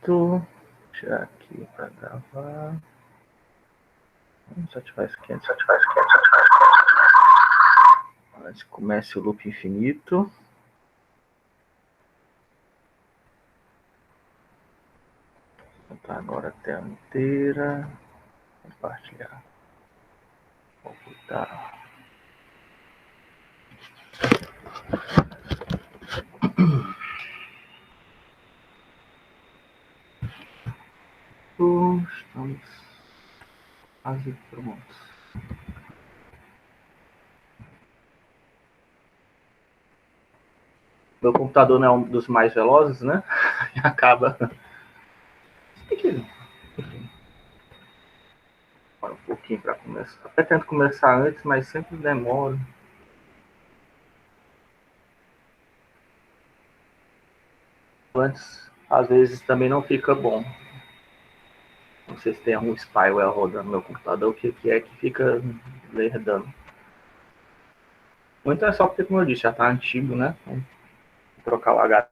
Pronto. Já aqui para gravar. Vamos ativar isso aqui antes. Antes que comece o loop infinito. Vou botar agora a tela inteira. Compartilhar. Vou botar. Estamos quase prontos. Meu computador não é um dos mais velozes, né? E acaba. Enfim. Demora um pouquinho para começar. Até tento começar antes, mas sempre demora. Antes, às vezes, também não fica bom. Não sei se tem algum spyware rodando no meu computador, o que é que fica lerdando. Ou então é só porque, como eu disse, já tá antigo, né? Vamos trocar o HD.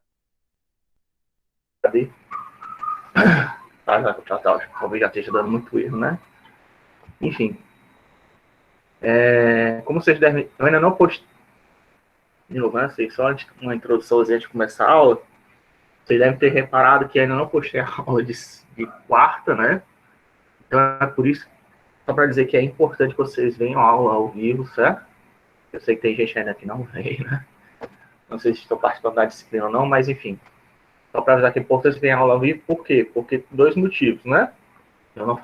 Tá, talvez já esteja dando muito erro, né? Enfim. Como vocês devem... Eu ainda não postei... De novo, né? Só antes, uma introdução antes de começar a aula. Vocês devem ter reparado que ainda não postei a aula de quarta, né? Então é por isso, só para dizer que é importante que vocês venham a aula ao vivo, certo? Eu sei que tem gente ainda que não veio, né? Não sei se estão participando da disciplina ou não, mas enfim. Só para avisar que é importante ter aula ao vivo, por quê? Porque dois motivos, né? Eu não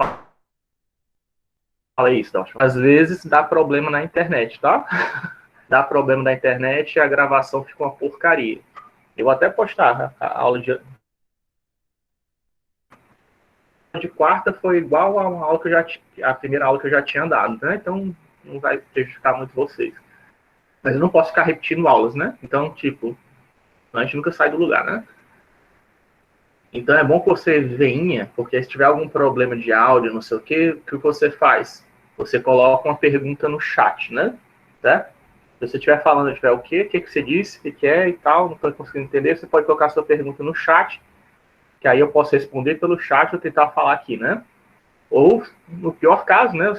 falei isso, tá? Às vezes dá problema na internet, tá? Dá problema na internet e a gravação fica uma porcaria. Eu vou até postar a aula de quarta foi igual a uma aula que eu já a primeira aula que eu já tinha dado, né? Então não vai prejudicar muito vocês. Mas eu não posso ficar repetindo aulas, né? Então, tipo, a gente nunca sai do lugar, né? Então é bom que você venha, porque se tiver algum problema de áudio, não sei o que você faz? Você coloca uma pergunta no chat, né? Tá? Se você estiver falando, tiver o que você disse, o que é e tal, não estou conseguindo entender, você pode colocar sua pergunta no chat, que aí eu posso responder pelo chat ou tentar falar aqui, né? Ou, no pior caso, né,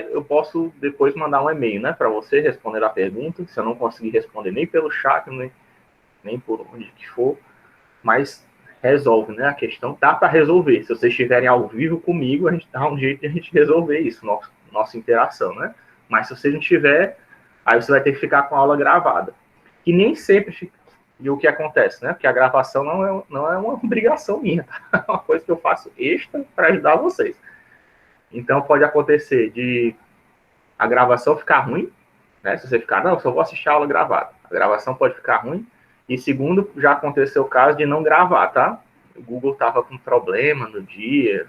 eu posso depois mandar um e-mail, né, para você responder a pergunta, se eu não conseguir responder nem pelo chat, nem por onde que for, mas resolve, né, a questão dá para resolver. Se vocês estiverem ao vivo comigo, a gente dá um jeito de a gente resolver isso, nossa interação, né? Mas se você não tiver, aí você vai ter que ficar com a aula gravada. Que nem sempre fica. E o que acontece, né? Porque a gravação não é uma obrigação minha, tá? É uma coisa que eu faço extra para ajudar vocês. Então pode acontecer de a gravação ficar ruim, né? Se você ficar, não, eu só vou assistir a aula gravada. A gravação pode ficar ruim. E segundo, já aconteceu o caso de não gravar, tá? O Google estava com problema no dia,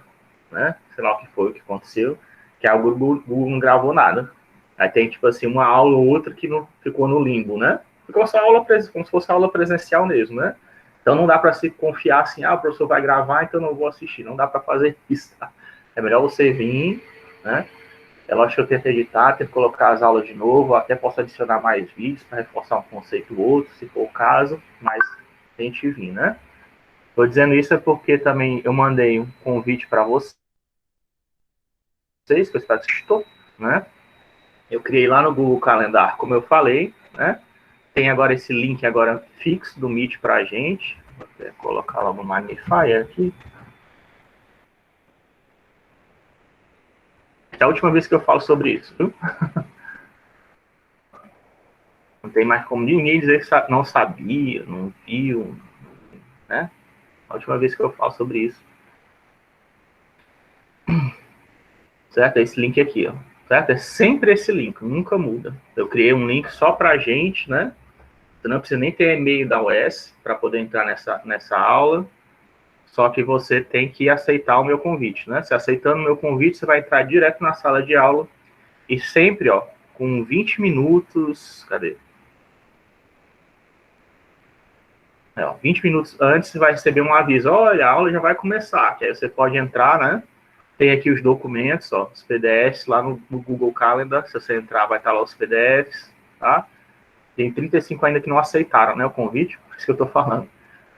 né? Sei lá o que foi, o que aconteceu, que o Google não gravou nada. Aí tem, tipo assim, uma aula ou outra que não ficou no limbo, né? Ficou só aula, como se fosse aula presencial mesmo, né? Então não dá para se confiar assim, o professor vai gravar, então não vou assistir. Não dá para fazer isso, tá? É melhor você vir, né? Eu acho que eu tento editar, tento colocar as aulas de novo, até posso adicionar mais vídeos para reforçar um conceito ou outro, se for o caso, mas tente vir, né? Estou dizendo isso é porque também eu mandei um convite para vocês, que eu espero que estou, né? Eu criei lá no Google Calendar, como eu falei, né? Tem agora esse link agora fixo do Meet para a gente. Vou até colocar lá no Magnifier aqui. É a última vez que eu falo sobre isso, viu? Não tem mais como ninguém dizer que não sabia, não viu, né? A última vez que eu falo sobre isso. Certo? É esse link aqui, ó. Certo? É sempre esse link, nunca muda. Eu criei um link só pra gente, né? Você não precisa nem ter e-mail da UES para poder entrar nessa aula. Só que você tem que aceitar o meu convite, né? Se aceitando o meu convite, você vai entrar direto na sala de aula e sempre, ó, com 20 minutos... Cadê? 20 minutos antes, você vai receber um aviso. Olha, a aula já vai começar. Que aí você pode entrar, né? Tem aqui os documentos, ó, os PDFs lá no Google Calendar. Se você entrar, vai estar lá os PDFs, tá? Tem 35 ainda que não aceitaram, né, o convite, por isso que eu estou falando.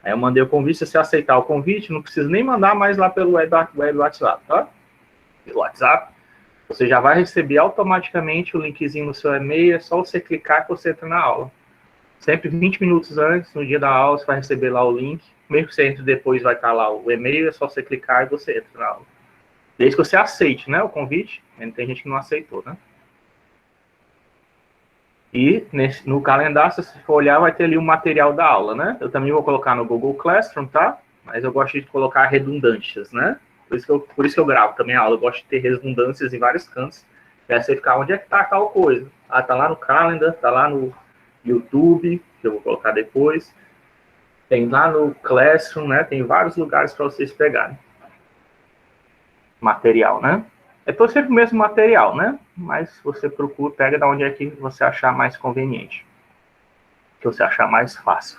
Aí eu mandei o convite, se você aceitar o convite, não precisa nem mandar mais lá pelo web WhatsApp, tá? Pelo WhatsApp, você já vai receber automaticamente o linkzinho no seu e-mail, é só você clicar que você entra na aula. Sempre 20 minutos antes, no dia da aula, você vai receber lá o link. Mesmo que você entre depois, vai estar lá o e-mail, é só você clicar e você entra na aula. Desde que você aceite, né, o convite. Tem gente que não aceitou, né? E no calendário, se você for olhar, vai ter ali o material da aula, né? Eu também vou colocar no Google Classroom, tá? Mas eu gosto de colocar redundâncias, né? Por isso que eu gravo também a aula. Eu gosto de ter redundâncias em vários cantos. Para você ficar, onde é que tá tal coisa? Ah, tá lá no Calendar, tá lá no YouTube, que eu vou colocar depois. Tem lá no Classroom, né? Tem vários lugares para vocês pegarem. Material, né? É todo sempre o mesmo material, né? Mas você procura, pega da onde é que você achar mais conveniente. Que você achar mais fácil.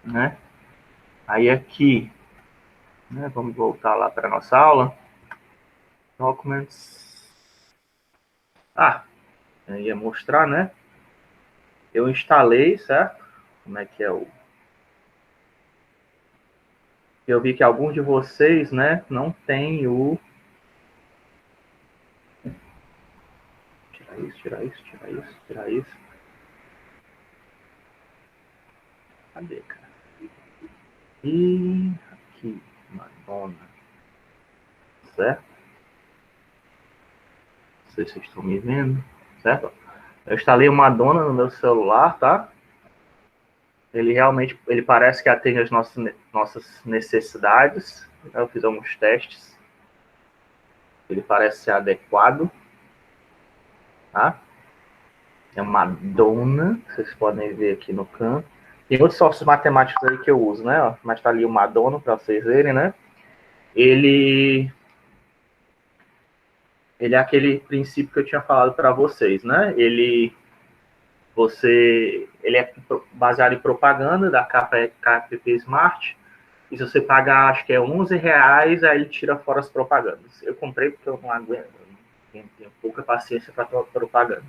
Né? Aí aqui, né? Vamos voltar lá para a nossa aula. Documents. Ah, eu ia mostrar, né? Eu instalei, certo? Como é que é o... Eu vi que alguns de vocês, né, não tem o... Tirar isso, tirar isso, tirar isso, tirar isso. Cadê, cara? E aqui, Madonna. Certo? Não sei se vocês estão me vendo, certo? Eu instalei o Madonna no meu celular, tá? Ele realmente, ele parece que atende às nossas necessidades. Eu fiz alguns testes. Ele parece ser adequado, tá? É Madonna, vocês podem ver aqui no canto. Tem outros softwares matemáticos aí que eu uso, né? Mas tá ali o Madonna para vocês verem, né? Ele é aquele princípio que eu tinha falado para vocês, né? Ele é baseado em propaganda da KPP Smart. E se você pagar, acho que é R$11, aí ele tira fora as propagandas. Eu comprei porque eu não aguento, tenho pouca paciência para propaganda.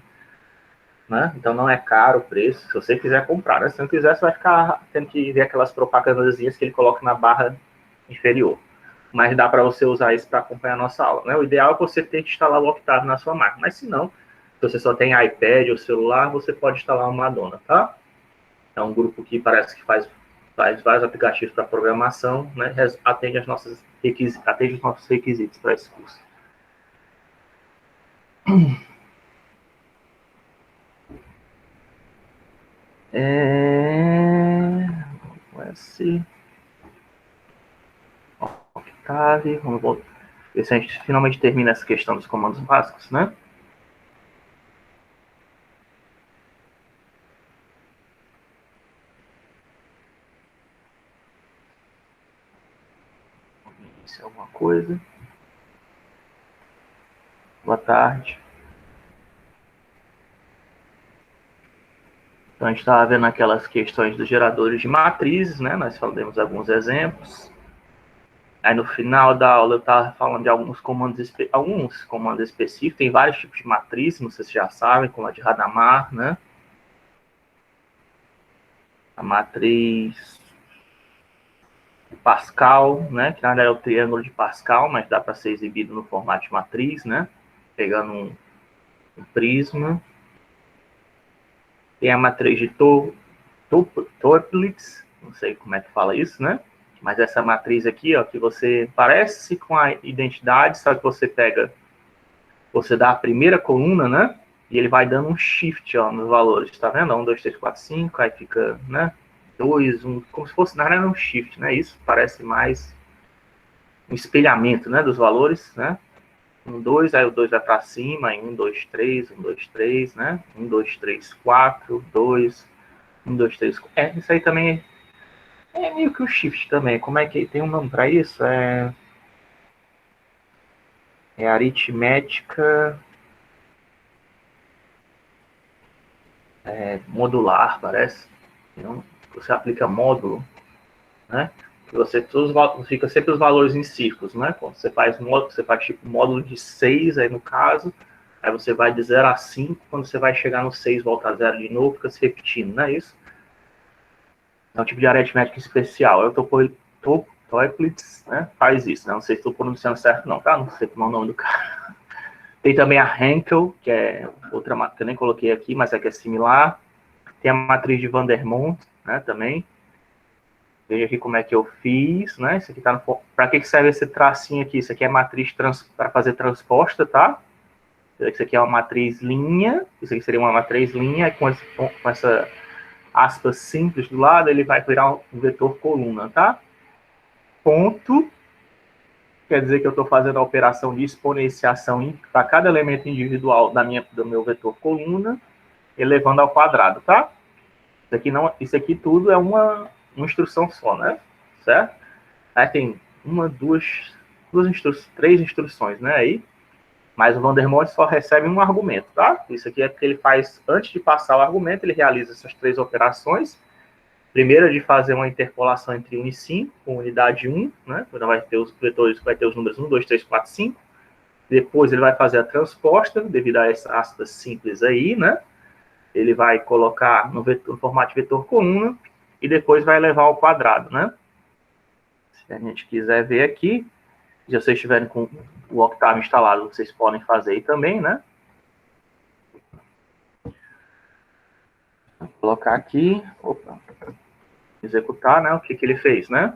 Né? Então não é caro o preço, se você quiser comprar. Né? Se não quiser, você vai ficar tendo que ver aquelas propagandazinhas que ele coloca na barra inferior. Mas dá para você usar isso para acompanhar a nossa aula. Né? O ideal é que você tente instalar o Octave na sua máquina. Mas se não, se você só tem iPad ou celular, você pode instalar uma Madonna, tá? É um grupo que parece que faz vários aplicativos para programação, né? Atende os nossos requisitos para esse curso. Octave, vamos voltar. Ver se a gente finalmente termina essa questão dos comandos básicos, né? Isso é alguma coisa. Boa tarde. Então, a gente estava vendo aquelas questões dos geradores de matrizes, né? Nós falamos alguns exemplos. Aí, no final da aula, eu estava falando de alguns comandos específicos. Tem vários tipos de matrizes, não sei se já sabem, como a de Hadamard, né? A matriz Pascal, né? Que na verdade é o triângulo de Pascal, mas dá para ser exibido no formato de matriz, né? Pegando um prisma. Tem a matriz de Toeplitz, não sei como é que fala isso, né? Mas essa matriz aqui, ó, que você parece com a identidade, só que você dá a primeira coluna, né? E ele vai dando um shift, ó, nos valores, tá vendo? 1, 2, 3, 4, 5, aí fica, né? 2, 1, como se fosse, na verdade, um shift, né? Isso parece mais um espelhamento, né? Dos valores, né? 1, 2, aí o 2 vai para cima, aí 1, 2, 3, 1, 2, 3, né? 1, 2, 3, 4, 2, 1, 2, 3, 4. Isso aí também é meio que o shift também. Como é que tem um nome para isso? É aritmética modular, parece. Então, você aplica módulo, né? Fica sempre os valores em círculos, né? Quando você faz módulo, você faz tipo módulo de 6, aí no caso, aí você vai de 0 a 5, quando você vai chegar no 6, volta a 0 de novo, fica se repetindo, não é isso? É um tipo de aritmética especial. Toeplitz, né, faz isso. Né? Não sei se estou pronunciando certo não, tá? Não sei como é o nome do cara. Tem também a Hankel, que é outra matriz que eu nem coloquei aqui, mas é que é similar. Tem a matriz de Vandermonde, né, também. Veja aqui como é que eu fiz, né? Isso aqui tá no... Para que serve esse tracinho aqui? Isso aqui é matriz para fazer transposta, tá? Isso aqui é uma matriz linha. Isso aqui seria uma matriz linha. E com essa aspas simples do lado, ele vai virar um vetor coluna, tá? Ponto quer dizer que eu estou fazendo a operação de exponenciação para cada elemento individual do meu vetor coluna, elevando ao quadrado, tá? Isso aqui tudo é uma instrução só, né? Certo? Aí tem três instruções, né? Aí, mas o Vandermonde só recebe um argumento, tá? Isso aqui é porque ele faz, antes de passar o argumento, ele realiza essas três operações. Primeiro, de fazer uma interpolação entre 1 e 5, com unidade 1, né? Então vai ter os vetores, vai ter os números 1, 2, 3, 4, 5. Depois ele vai fazer a transposta, devido a essa aspas simples aí, né? Ele vai colocar no formato de vetor coluna e depois vai levar ao quadrado, né? Se a gente quiser ver aqui, se vocês estiverem com o Octave instalado, vocês podem fazer aí também, né? Vou colocar aqui, executar, né? O que ele fez, né?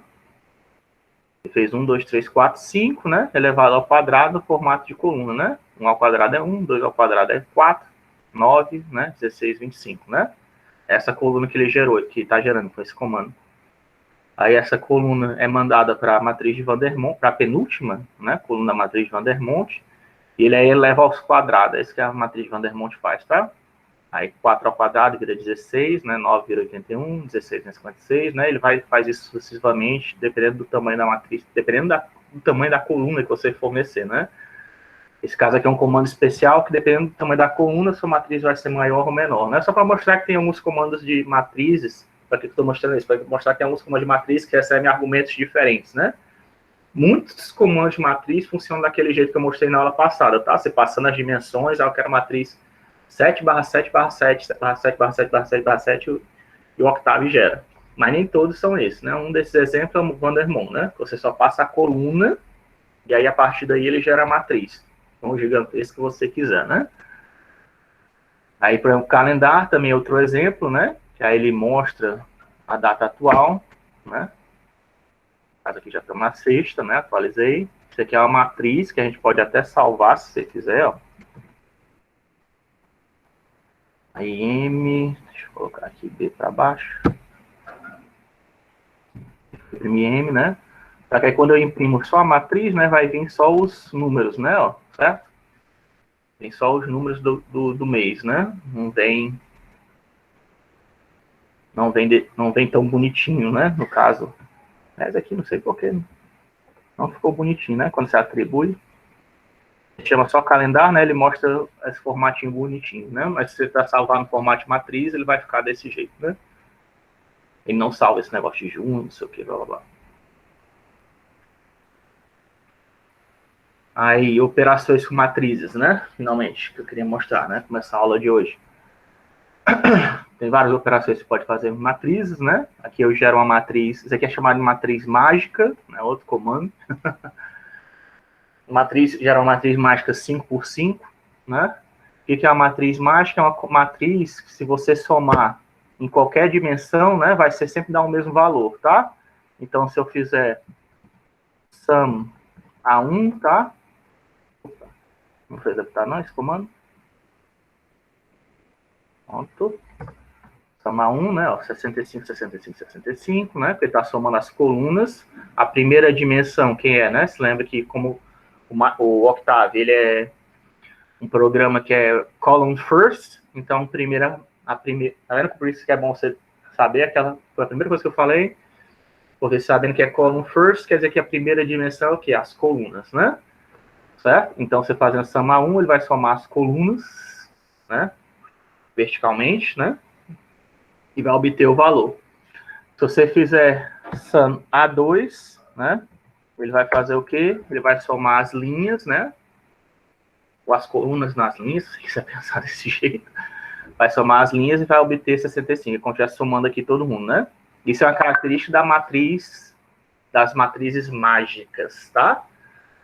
Ele fez 1, 2, 3, 4, 5, né? Elevado ao quadrado, formato de coluna, né? 1 ao quadrado é 1, 2 ao quadrado é 4, 9, né? 16, 25, né? Essa coluna que ele gerou, que está gerando com esse comando. Aí essa coluna é mandada para a matriz de Vandermonde, para a penúltima, né? Coluna da matriz de Vandermonde, e ele aí eleva aos quadrados. É isso que a matriz de Vandermonde faz, tá? Aí 4 ao quadrado vira 16, né? 9 vira 81, 16 vira 56, né? Ele faz isso sucessivamente, dependendo do tamanho da matriz, dependendo do tamanho da coluna que você fornecer, né? Esse caso aqui é um comando especial que, dependendo do tamanho da coluna, sua matriz vai ser maior ou menor, né? Só para mostrar que tem alguns comandos de matrizes. Para que eu estou mostrando isso? Para mostrar que tem alguns comandos de matriz que recebem argumentos diferentes, né? Muitos comandos de matriz funcionam daquele jeito que eu mostrei na aula passada, tá? Você passando as dimensões, eu quero a matriz 7/7/7/7/7/7/7 e o Octave gera. Mas nem todos são esses, né? Um desses exemplos é o Vandermonde, né? Você só passa a coluna e aí a partir daí ele gera a matriz. Então, o gigantesco que você quiser, né? Aí, por exemplo, o calendário também é outro exemplo, né? Que aí ele mostra a data atual, né? Aqui já estamos na sexta, né? Atualizei. Isso aqui é uma matriz que a gente pode até salvar, se você quiser, ó. Aí M, deixa eu colocar aqui B para baixo. Imprimir M, né? Só que aí quando eu imprimo só a matriz, né? Vai vir só os números, né? Ó, certo? Tem só os números do mês, né? Não vem tão bonitinho, né? No caso. Mas aqui não sei porquê. Não ficou bonitinho, né? Quando você atribui. Chama só calendário, né? Ele mostra esse formatinho bonitinho, né? Mas se você está salvar no formato de matriz, ele vai ficar desse jeito, né? Ele não salva esse negócio de junho, não sei o que, blá blá blá. Aí, operações com matrizes, né? Finalmente, que eu queria mostrar, né? Começar a aula de hoje. Tem várias operações que você pode fazer com matrizes, né? Aqui eu gero uma matriz, isso aqui é chamado de matriz mágica, né? Outro comando. Gera uma matriz mágica 5x5, né? O que é uma matriz mágica? É uma matriz que, se você somar em qualquer dimensão, né, vai ser sempre dar o mesmo valor, tá? Então, se eu fizer sum A1, tá? Opa, não foi executar não esse comando? Pronto. Sum A1, né, ó, 65, 65, 65, né? Porque está somando as colunas. A primeira dimensão, quem é, né? Se lembra que como o Octave, ele é um programa que é column first, então tá vendo por isso que é bom você saber, foi a primeira coisa que eu falei, porque sabendo que é column first, quer dizer que a primeira dimensão é o quê? As colunas, né? Certo? Então, você fazendo soma 1, ele vai somar as colunas, né? Verticalmente, né? E vai obter o valor. Se você fizer sum A2, né? Ele vai fazer o quê? Ele vai somar as linhas, né? Ou as colunas nas linhas, se quiser pensar desse jeito. Vai somar as linhas e vai obter 65. Como se estivesse somando aqui todo mundo, né? Isso é uma característica da matriz, das matrizes mágicas, tá?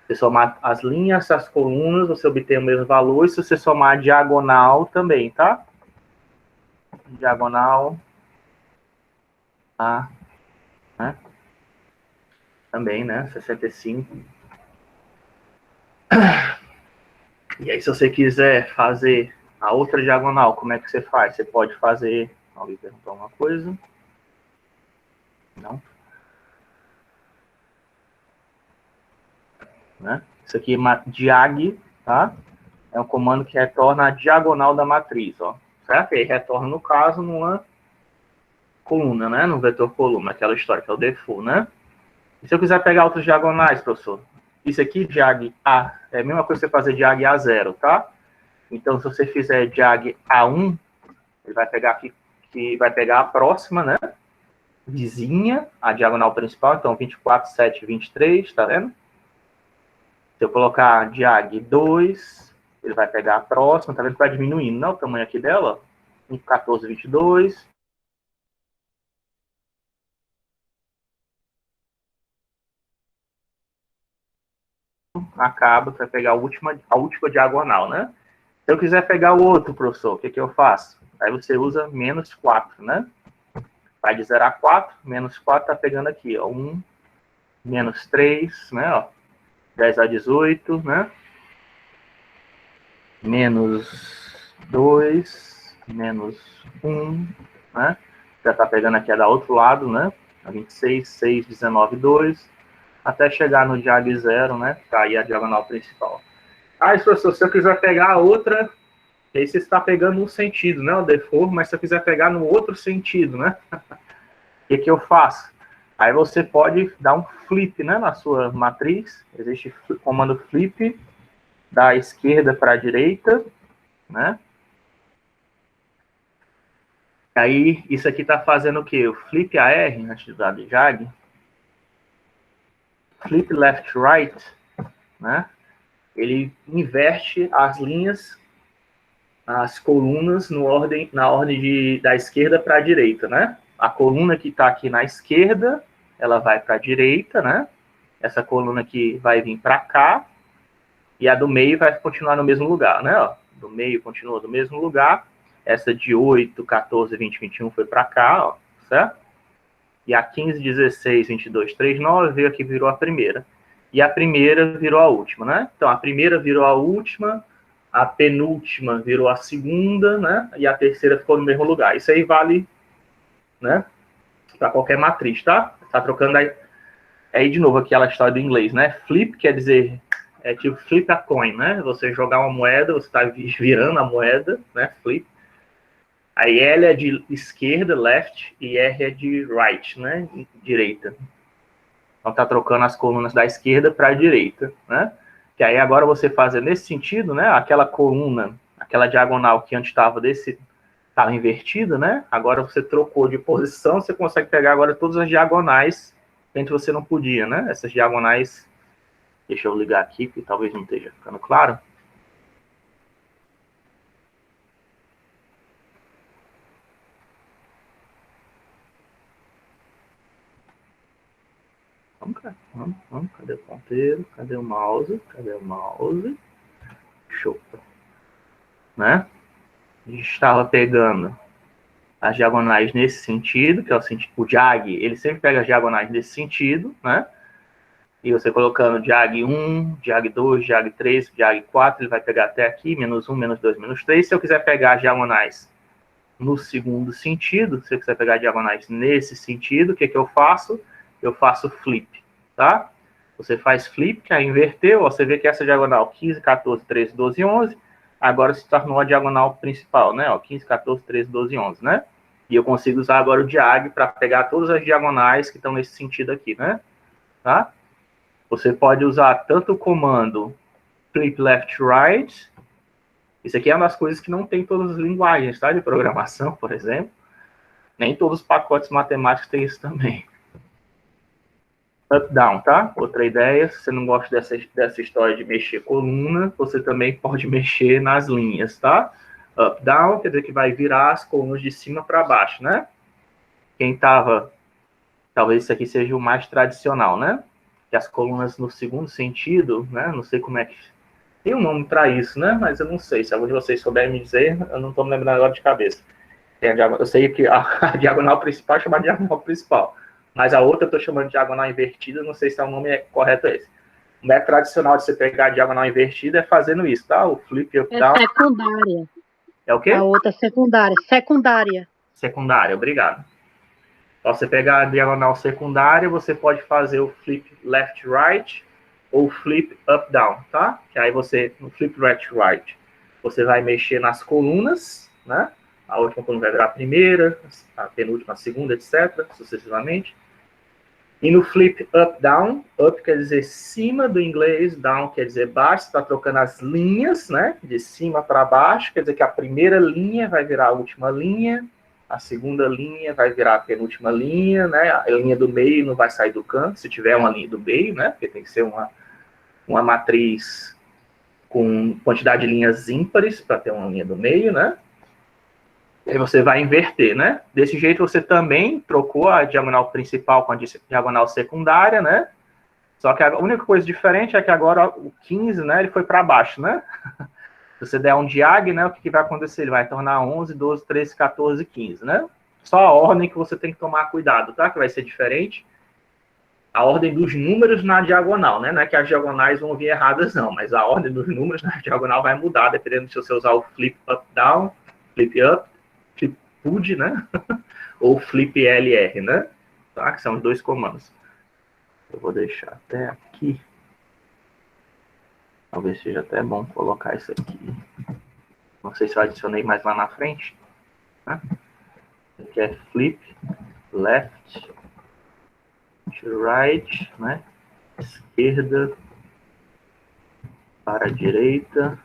Você somar as linhas, as colunas, você obtém o mesmo valor, e se você somar a diagonal também, tá? Diagonal, tá? Né? Também, né? 65. E aí, se você quiser fazer a outra diagonal, como é que você faz? Você pode fazer... Alguém perguntou uma coisa? Não? Né? Isso aqui é diag, tá? É um comando que retorna a diagonal da matriz, ó. Certo? E aí retorna, no caso, numa coluna, né? No vetor coluna, aquela história que é o default, né? E se eu quiser pegar outras diagonais, professor? Isso aqui, diag A, é a mesma coisa que você fazer diag A0, tá? Então, se você fizer diag A1, ele vai pegar aqui, que vai pegar a próxima, né? Vizinha, a diagonal principal, então 24, 7, 23, tá vendo? Se eu colocar diag 2, ele vai pegar a próxima, tá vendo que vai diminuindo, né? O tamanho aqui dela, 14, 22. Acaba, vai pegar a última diagonal, né? Se eu quiser pegar o outro, professor, o que eu faço? Aí você usa menos 4, né? Vai de 0 a 4, menos 4 tá pegando aqui, ó. 1, menos 3, né? Ó. 10 a 18, né? Menos 2, menos 1, né? Já tá pegando aqui a da outro lado, né? A 26, 6, 19, 2, até chegar no diag 0, né? Tá aí a diagonal principal. Ah, professor, se eu quiser pegar a outra, aí você está pegando um sentido, né? O default, mas se eu quiser pegar no outro sentido, né? O que eu faço? Aí você pode dar um flip, né, na sua matriz. Existe o comando flip da esquerda para a direita, né? Aí isso aqui está fazendo o quê? O flip AR, antes de usar de JAG, flip left right, né? Ele inverte as linhas, as colunas na ordem da esquerda para a direita, né? A coluna que está aqui na esquerda, ela vai para a direita, né? Essa coluna aqui vai vir para cá, e a do meio vai continuar no mesmo lugar, né? Ó, do meio continua no mesmo lugar, essa de 8, 14, 20, 21 foi para cá, ó, certo? E a 15, 16, 22, 3, 9 veio aqui, virou a primeira. E a primeira virou a última, né? Então, a primeira virou a última, a penúltima virou a segunda, né? E a terceira ficou no mesmo lugar. Isso aí vale, né? Para qualquer matriz, tá? Tá trocando aí de novo aquela história do inglês, né? Flip quer dizer, é tipo flip a coin, né? Você jogar uma moeda, você está virando a moeda, né? Flip. Aí L é de esquerda, left, e R é de right, né? Direita. Então tá trocando as colunas da esquerda para a direita, né? Que aí agora você faz nesse sentido, né? Aquela coluna, aquela diagonal que antes estava invertida, né? Agora você trocou de posição, você consegue pegar agora todas as diagonais que antes você não podia, né? Essas diagonais, deixa eu ligar aqui, que talvez não esteja ficando claro. Vamos. Cadê o ponteiro? Cadê o mouse? Show. Né? A gente estava pegando as diagonais nesse sentido, que é o diag, ele sempre pega as diagonais nesse sentido, né? E você colocando diag 1, diag 2, diag 3, diag 4, ele vai pegar até aqui, menos 1, menos 2, menos 3. Se eu quiser pegar as diagonais no segundo sentido, se eu quiser pegar diagonais nesse sentido, o que eu faço? Eu faço flip, tá? Você faz flip, que aí inverteu, ó, você vê que essa diagonal 15, 14, 13, 12, 11, agora se tornou a diagonal principal, né? Ó, 15, 14, 13, 12, 11, né? E eu consigo usar agora o diag para pegar todas as diagonais que estão nesse sentido aqui, né? Tá? Você pode usar tanto o comando flip left right. Isso aqui é uma das coisas que não tem todas as linguagens, tá? De programação, por exemplo. Nem todos os pacotes matemáticos têm isso também. Up, down, tá? Outra ideia, se você não gosta dessa história de mexer coluna, você também pode mexer nas linhas, tá? Up, down, quer dizer que vai virar as colunas de cima para baixo, né? Quem estava talvez isso aqui seja o mais tradicional, né? Que as colunas no segundo sentido, né? Não sei como é que... Tem um nome para isso, né? Mas eu não sei. Se algum de vocês souber me dizer, eu não estou me lembrando agora de cabeça. Eu sei que a diagonal principal é chamada de diagonal principal. Mas a outra eu estou chamando de diagonal invertida, não sei se o nome correto esse. O método tradicional de você pegar a diagonal invertida é fazendo isso, tá? O flip up down. É secundária. É o quê? A outra é secundária. Secundária. Secundária, obrigado. Então, você pegar a diagonal secundária, você pode fazer o flip left right ou flip up down, tá? Que aí você, no flip left right, você vai mexer nas colunas, né? A última coluna vai virar a primeira, a penúltima a segunda, etc., sucessivamente. E no flip up down, up quer dizer cima do inglês, down quer dizer baixo, você está trocando as linhas, né? De cima para baixo, quer dizer que a primeira linha vai virar a última linha, a segunda linha vai virar a penúltima linha, né? A linha do meio não vai sair do canto, se tiver uma linha do meio, né? Porque tem que ser uma matriz com quantidade de linhas ímpares para ter uma linha do meio, né? E aí você vai inverter, né? Desse jeito você também trocou a diagonal principal com a diagonal secundária, né? Só que a única coisa diferente é que agora o 15, né? Ele foi para baixo, né? Se você der um diag, né? O que vai acontecer? Ele vai tornar 11, 12, 13, 14, 15, né? Só a ordem que você tem que tomar cuidado, tá? Que vai ser diferente. A ordem dos números na diagonal, né? Não é que as diagonais vão vir erradas, não. Mas a ordem dos números na diagonal vai mudar, dependendo se você usar o flip up down, flip up, flip PUD, né? Ou flip LR, né? Tá? Que são os dois comandos. Eu vou deixar até aqui. Talvez seja até bom colocar isso aqui. Não sei se eu adicionei mais lá na frente. Né? Aqui é flip, left, to right, né? Esquerda para a direita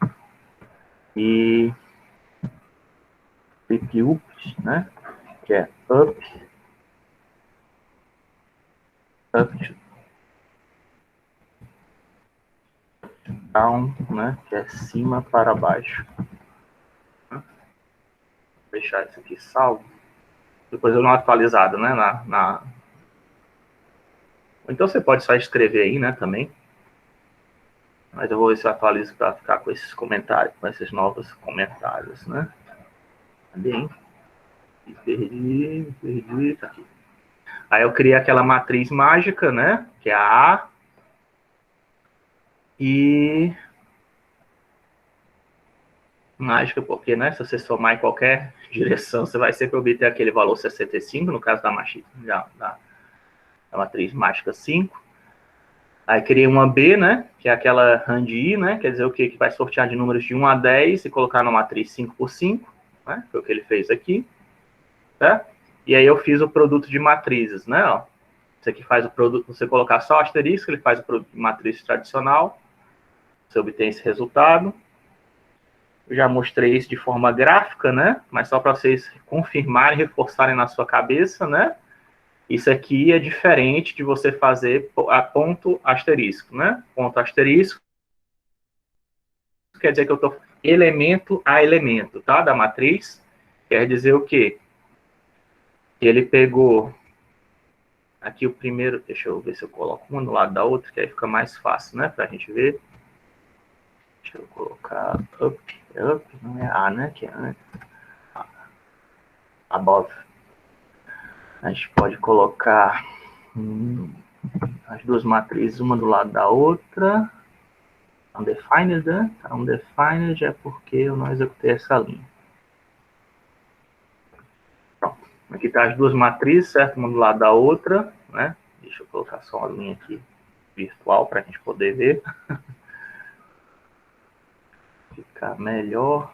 e flip up, né? Que é up, down, né? Que é cima para baixo. Vou deixar isso aqui salvo. Depois eu dou uma atualizada, né? Então você pode só escrever aí, né? Também. Mas eu vou ver se eu atualizo para ficar com esses comentários, com esses novos comentários, né? Cadê? Perdi, tá aqui. Aí eu criei aquela matriz mágica, né? Que é a A. E mágica, porque, né? Se você somar em qualquer direção, você vai sempre obter aquele valor 65, no caso da matriz mágica 5. Aí criei uma B, né? Que é aquela RAND-I, né? Quer dizer o quê? Que vai sortear de números de 1 a 10 e colocar na matriz 5 por 5, né? Foi o que ele fez aqui. Tá? E aí eu fiz o produto de matrizes, né? Ó, isso aqui faz o produto, você colocar só o asterisco, ele faz o produto de matriz tradicional, você obtém esse resultado. Eu já mostrei isso de forma gráfica, né? Mas só para vocês confirmarem, reforçarem na sua cabeça, né? Isso aqui é diferente de você fazer a ponto asterisco, né? Ponto asterisco quer dizer que eu estou elemento a elemento, tá? Da matriz. Quer dizer o quê? Ele pegou aqui o primeiro, deixa eu ver se eu coloco uma do lado da outra, que aí fica mais fácil, né? Pra gente ver. Deixa eu colocar up, não é A, né? Que é above. A gente pode colocar as duas matrizes, uma do lado da outra. Undefined, né? Undefined é porque eu não executei essa linha. Pronto. Aqui está as duas matrizes, certo? Uma do lado da outra, né? Deixa eu colocar só uma linha aqui virtual para a gente poder ver. Ficar melhor.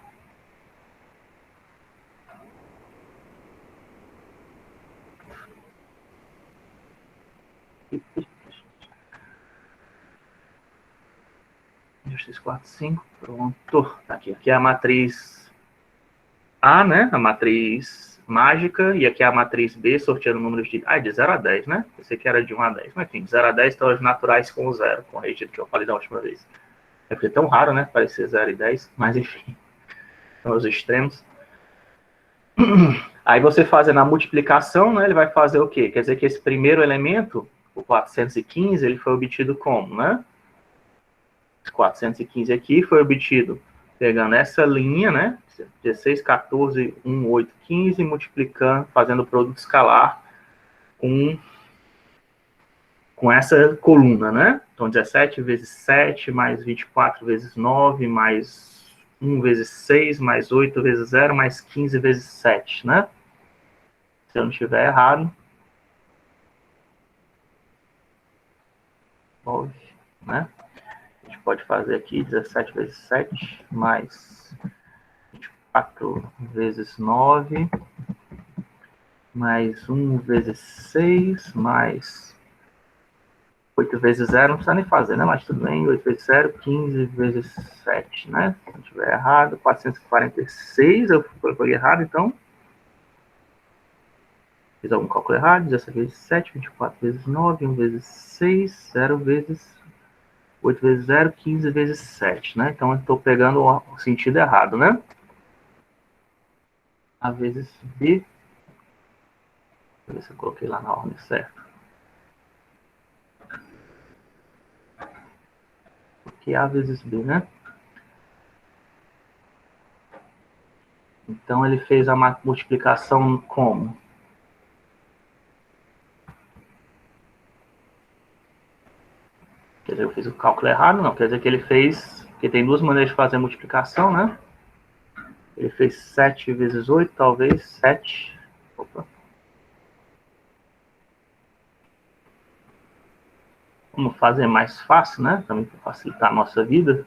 X, 4, 5, pronto. Aqui é a matriz A, né? A matriz mágica, e aqui é a matriz B, sorteando números de 0 a 10, né? Pensei que era de 1 a 10, mas enfim, de 0 a 10 estão os naturais com o 0, corrigido que eu falei da última vez. É porque é tão raro, né? Parecer 0 e 10, mas enfim, são os extremos. Aí você fazendo a multiplicação, né, ele vai fazer o quê? Quer dizer que esse primeiro elemento, o 415, ele foi obtido como, né? Esse 415 aqui foi obtido pegando essa linha, né? 16, 14, 1, 8, 15, multiplicando, fazendo o produto escalar com essa coluna, né? Então, 17 vezes 7, mais 24 vezes 9, mais 1 vezes 6, mais 8 vezes 0, mais 15 vezes 7, né? Se eu não estiver errado. 9, né? A gente pode fazer aqui 17 vezes 7, mais 24 vezes 9, mais 1 vezes 6, mais 8 vezes 0, não precisa nem fazer, né? Mas tudo bem, 8 vezes 0, 15 vezes 7, né? Se não estiver errado, 446, eu coloquei errado, então. Fiz algum cálculo errado, 17 vezes 7, 24 vezes 9, 1 vezes 6, 0 vezes 8 vezes 0, 15 vezes 7, né? Então, eu estou pegando o sentido errado, né? A vezes B. Deixa eu ver se eu coloquei lá na ordem certa. Porque A vezes B, né? Então, ele fez a multiplicação como? Quer dizer, eu fiz o cálculo errado? Não, quer dizer que ele fez... Porque tem duas maneiras de fazer a multiplicação, né? Ele fez 7 vezes 8, talvez 7. Opa. Vamos fazer mais fácil, né? Também para facilitar a nossa vida.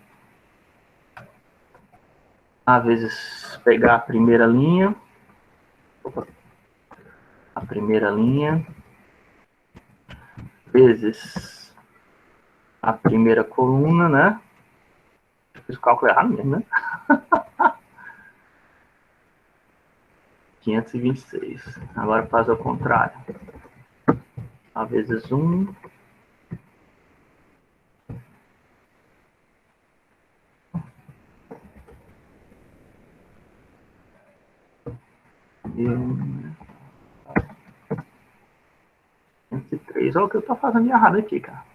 Às vezes, pegar a primeira linha. Opa. A primeira linha. Vezes a primeira coluna, né? Eu fiz o cálculo errado mesmo, né? 526. Agora faz ao contrário. A vezes 1. E 503. Olha o que eu tô fazendo de errado aqui, cara.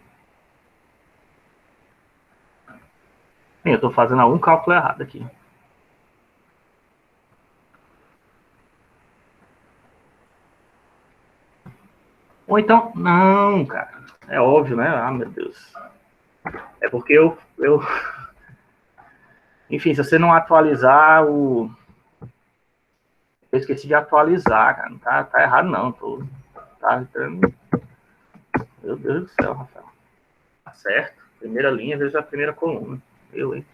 Eu tô fazendo algum cálculo errado aqui. Ou então, não, cara. É óbvio, né? Ah, meu Deus. É porque eu... Enfim, se você não atualizar o... Eu esqueci de atualizar, cara. Não tá errado, não. Tá entrando... Meu Deus do céu, Rafael. Tá certo. Primeira linha vezes a primeira coluna. Hein?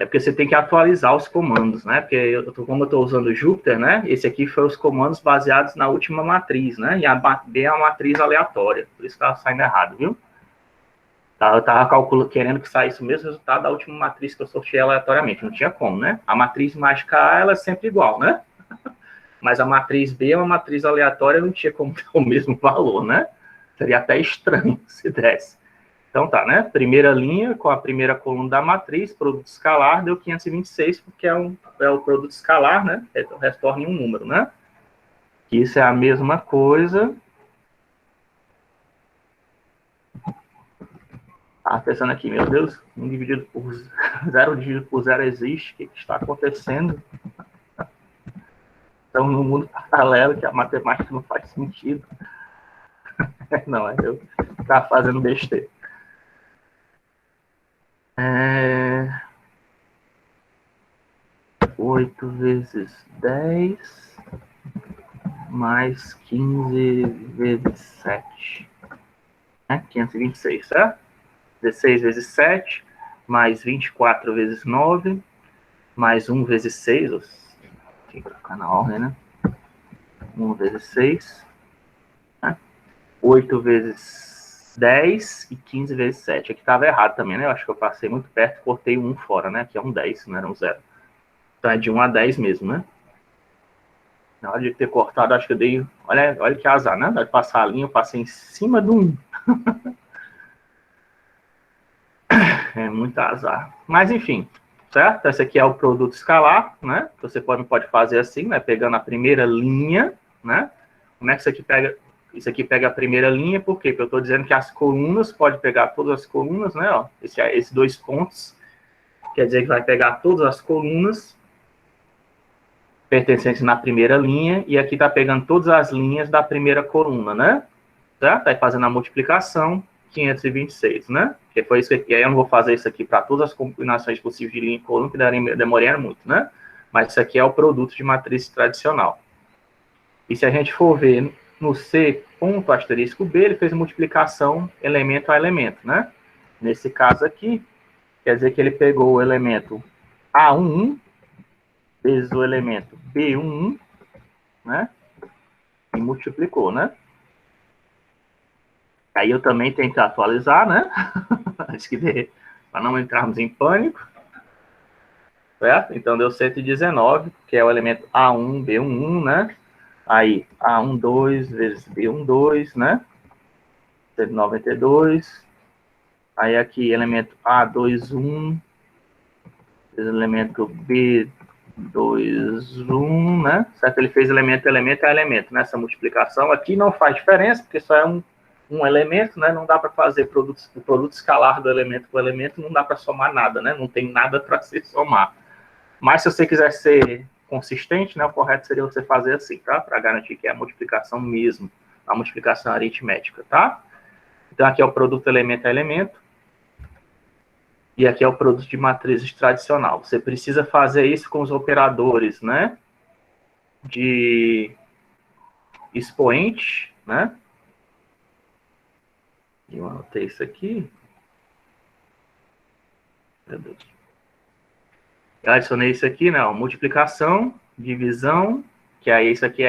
É porque você tem que atualizar os comandos, né? Porque como eu estou usando o Jupyter, né? Esse aqui foi os comandos baseados na última matriz, né? E a B é uma matriz aleatória. Por isso que estava saindo errado, viu? Eu estava querendo que saísse o mesmo resultado da última matriz que eu sorteei aleatoriamente. Não tinha como, né? A matriz mágica A, ela é sempre igual, né? Mas a matriz B é uma matriz aleatória, não tinha como ter o mesmo valor, né? Seria até estranho se desse. Então tá, né? Primeira linha com a primeira coluna da matriz, produto escalar, deu 526, porque é o produto escalar, né? Retorna em um número, né? Isso é a mesma coisa. Tava pensando aqui, meu Deus, 1 dividido por 0 dividido por 0 existe, o que está acontecendo? Então, no mundo paralelo, que a matemática não faz sentido. Não, eu estava fazendo besteira. 8 vezes 10 mais 15 vezes 7. 526, certo? 16 vezes 7, mais 24 vezes 9, mais 1 vezes 6, tem que ficar na ordem, né? 1 vezes 6, né? 8 vezes 10 e 15 vezes 7. Aqui estava errado também, né? Eu acho que eu passei muito perto e cortei um fora, né? Aqui é um 10, não era um 0. Então é de 1 a 10 mesmo, né? Na hora de ter cortado, acho que eu dei... Olha que azar, né? Na hora de passar a linha, eu passei em cima do 1. É muito azar. Mas, enfim. certo? Esse aqui é o produto escalar, né? Você pode fazer assim, né? Pegando a primeira linha, né? Como é que isso aqui pega? Isso aqui pega a primeira linha, por quê? Porque eu estou dizendo que as colunas, pode pegar todas as colunas, né? Ó, esses 2 pontos, quer dizer que vai pegar todas as colunas pertencentes na primeira linha, e aqui está pegando todas as linhas da primeira coluna, né? Certo? Aí fazendo a multiplicação, 526, né? Que foi isso aqui. Aí eu não vou fazer isso aqui para todas as combinações possíveis de linha e coluna, que demoraria muito, né? Mas isso aqui é o produto de matriz tradicional. E se a gente for ver no C ponto asterisco B, ele fez multiplicação elemento a elemento, né? Nesse caso aqui, quer dizer que ele pegou o elemento A11 vezes o elemento B11, né? E multiplicou, né? Aí eu também tenho que atualizar, né? Antes que dê, para não entrarmos em pânico. Certo? Então deu 119, que é o elemento A1, B11, né? Aí A12 vezes B12, né? 192. Aí aqui elemento A21 vezes elemento B21, né? Certo? Ele fez elemento a elemento nessa multiplicação. Aqui não faz diferença, porque só é um elemento, né? Não dá para fazer o produto escalar do elemento com elemento, não dá para somar nada, né? Não tem nada para se somar. Mas se você quiser ser consistente, né? O correto seria você fazer assim, tá? Para garantir que é a multiplicação mesmo, a multiplicação aritmética, tá? Então aqui é o produto elemento a elemento. E aqui é o produto de matrizes tradicional. Você precisa fazer isso com os operadores, né? De expoente, né? Eu anotei isso aqui. Eu adicionei isso aqui, né? Multiplicação, divisão, que aí isso aqui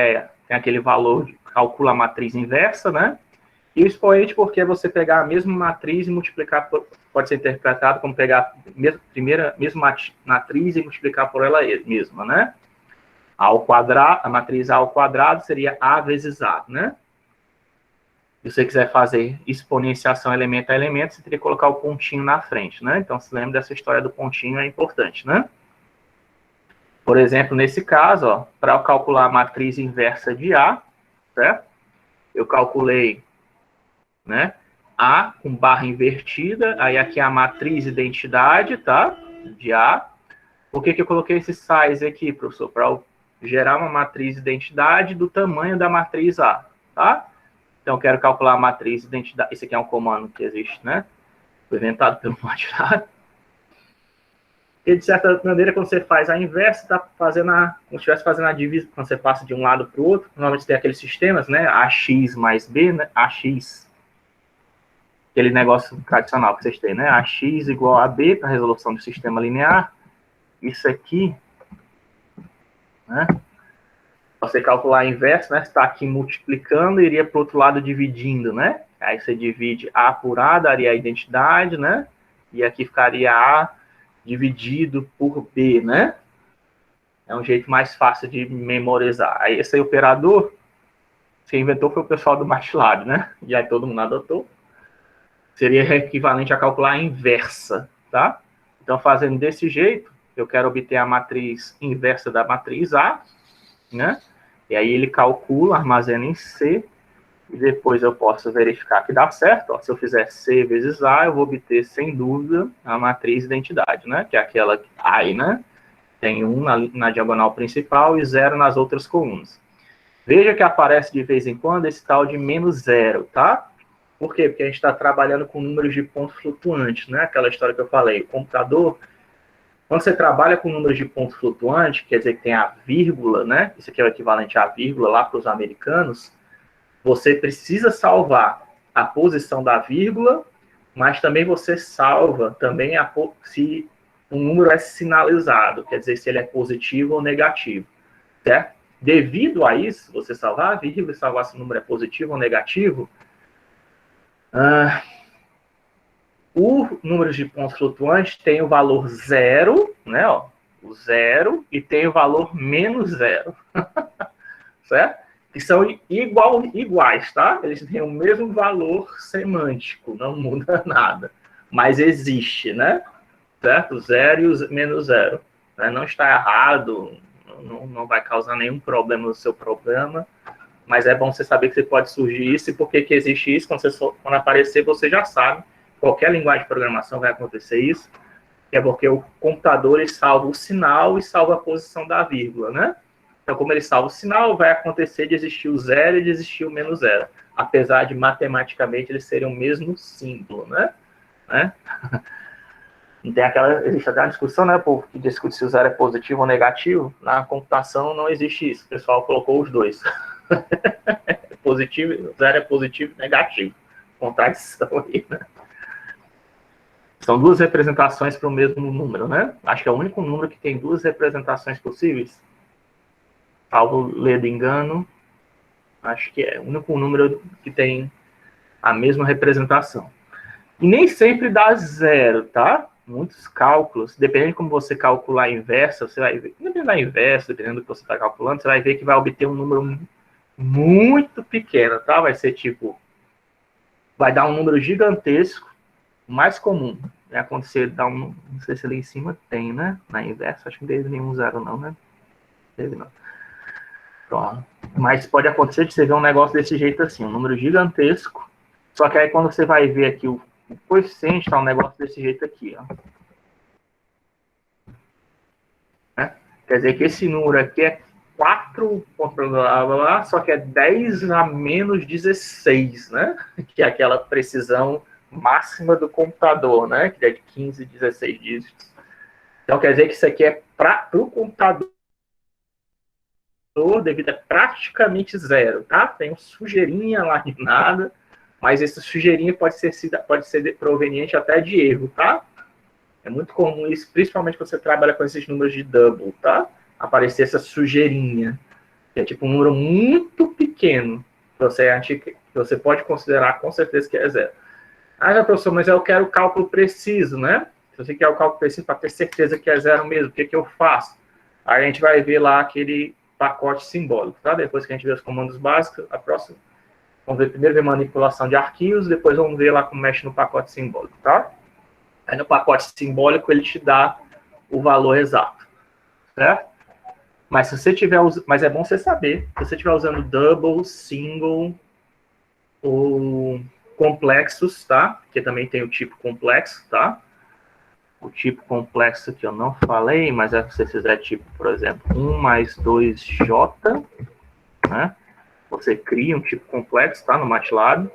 tem aquele valor de calcula a matriz inversa, né? E o expoente, porque você pegar a mesma matriz e multiplicar pode ser interpretado como pegar a mesma matriz e multiplicar por ela mesma, né? A matriz A ao quadrado seria A vezes A, né? Se você quiser fazer exponenciação elemento a elemento, você teria que colocar o pontinho na frente, né? Então, se lembra dessa história do pontinho, é importante, né? Por exemplo, nesse caso, ó, para eu calcular a matriz inversa de A, certo? Eu calculei, né? A com barra invertida, aí aqui é a matriz identidade, tá? De A. Por que eu coloquei esse size aqui, professor? Para gerar uma matriz identidade do tamanho da matriz A, tá? Então, eu quero calcular a matriz identidade. Esse aqui é um comando que existe, né? Foi inventado pelo Matilhado. E, de certa maneira, quando você faz a inversa, está fazendo como se estivesse fazendo a divisão, quando você passa de um lado para o outro. Normalmente tem aqueles sistemas, né? AX mais B, né? AX. Aquele negócio tradicional que vocês têm, né? AX igual a B para resolução do sistema linear. Isso aqui, né? Você calcular a inversa, né? Você está aqui multiplicando e iria para o outro lado dividindo, né? Aí você divide A por A, daria a identidade, né? E aqui ficaria A dividido por B, né? É um jeito mais fácil de memorizar. Aí esse operador, quem inventou foi o pessoal do MATLAB, né? E aí todo mundo adotou. Seria equivalente a calcular a inversa, tá? Então, fazendo desse jeito, eu quero obter a matriz inversa da matriz A, né? E aí ele calcula, armazena em C, e depois eu posso verificar que dá certo. Ó. Se eu fizer C vezes A, eu vou obter, sem dúvida, a matriz identidade, né? Que é aquela aí, né? Tem 1 na diagonal principal e 0 nas outras colunas. Veja que aparece de vez em quando esse tal de -0, tá? Por quê? Porque a gente está trabalhando com números de ponto flutuantes, né? Aquela história que eu falei. O computador, quando você trabalha com números de ponto flutuante, quer dizer que tem a vírgula, né? Isso aqui é o equivalente à vírgula lá para os americanos. Você precisa salvar a posição da vírgula, mas também você salva também se um número é sinalizado, quer dizer, se ele é positivo ou negativo, certo? Devido a isso, você salvar a vírgula e salvar se o número é positivo ou negativo, o número de pontos flutuantes tem o valor 0, né? Ó, o 0, e tem o valor -0, certo? Que são iguais, tá? Eles têm o mesmo valor semântico, não muda nada. Mas existe, né? certo? 0 e o menos 0. Né? Não está errado, não vai causar nenhum problema no seu programa, mas é bom você saber que você pode surgir isso, e por que existe isso, quando aparecer, você já sabe. Qualquer linguagem de programação vai acontecer isso, que é porque o computador ele salva o sinal e salva a posição da vírgula, né? Então, como ele salva o sinal, vai acontecer de existir o 0 e de existir o menos 0, apesar de matematicamente eles serem o mesmo símbolo, né? Existe até uma discussão, né, povo, que discute se o 0 é positivo ou negativo. Na computação não existe isso, o pessoal colocou os dois. Positivo, 0 é positivo e negativo. Contradição aí, né? São duas representações para o mesmo número, né? Acho que é o único número que tem duas representações possíveis. Salvo ledo engano, acho que é o único número que tem a mesma representação. E nem sempre dá 0, tá? Muitos cálculos, dependendo de como você calcular a inversa, você vai ver, dependendo da inversa, dependendo do que você está calculando, você vai ver que vai obter um número muito pequeno, tá? Vai ser tipo, vai dar um número gigantesco, mais comum, né? Acontecer, não sei se ali em cima tem, né? Na inversa, acho que não teve nenhum 0 não, né? Teve não. Pronto. Mas pode acontecer de você ver um negócio desse jeito assim, um número gigantesco, só que aí quando você vai ver aqui o coeficiente, tá um negócio desse jeito aqui, ó. Né? Quer dizer que esse número aqui é 4, só que é 10 a menos 16, né? Que é aquela precisão máxima do computador, né? Que é de 15, 16 dígitos. Então quer dizer que isso aqui é para o computador devido a praticamente 0, tá? Tem um sujeirinha lá de nada, mas esse sujeirinha pode ser proveniente até de erro, tá? É muito comum isso, principalmente quando você trabalha com esses números de double, tá? Aparecer essa sujeirinha, que é tipo um número muito pequeno, que você pode considerar com certeza que é 0. Ah, professor, mas eu quero o cálculo preciso, né? Se você quer o cálculo preciso para ter certeza que é 0 mesmo, o que eu faço? Aí a gente vai ver lá aquele pacote simbólico, tá? Depois que a gente vê os comandos básicos, vamos ver primeiro manipulação de arquivos, depois vamos ver lá como mexe no pacote simbólico, tá? Aí no pacote simbólico ele te dá o valor exato, certo? Mas se você tiver mas é bom você saber, se você estiver usando double, single ou complexos, tá? Que também tem o tipo complexo, tá? O tipo complexo que eu não falei, mas é se você fizer tipo, por exemplo, 1 mais 2J, né? Você cria um tipo complexo, tá? No MATLAB.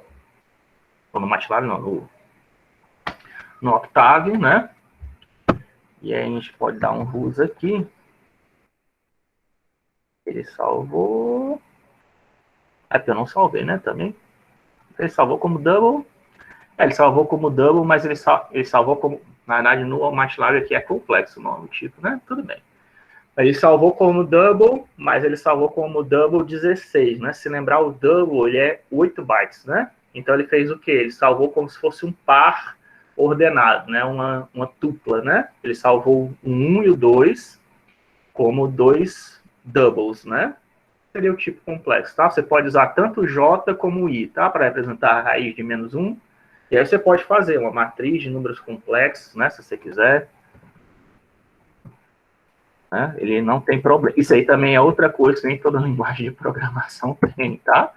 Ou no MATLAB, não, no Octave, né? E aí a gente pode dar um RUS aqui. Ele salvou. É porque eu não salvei, né? Também. Ele salvou como double. Ele salvou como double, mas ele salvou como. Na verdade, no MATLAB aqui é complexo o nome, tipo, né? Tudo bem. Ele salvou como double, mas ele salvou como double 16, né? Se lembrar, o double, ele é 8 bytes, né? Então, ele fez o quê? Ele salvou como se fosse um par ordenado, né? Uma tupla, né? Ele salvou o 1 e o 2 como 2 doubles, né? Seria o tipo complexo, tá? Você pode usar tanto J como I, tá? Para representar a raiz de menos 1. E aí você pode fazer uma matriz de números complexos, né? Se você quiser. Né? Ele não tem problema. Isso aí também é outra coisa que nem toda linguagem de programação tem, tá?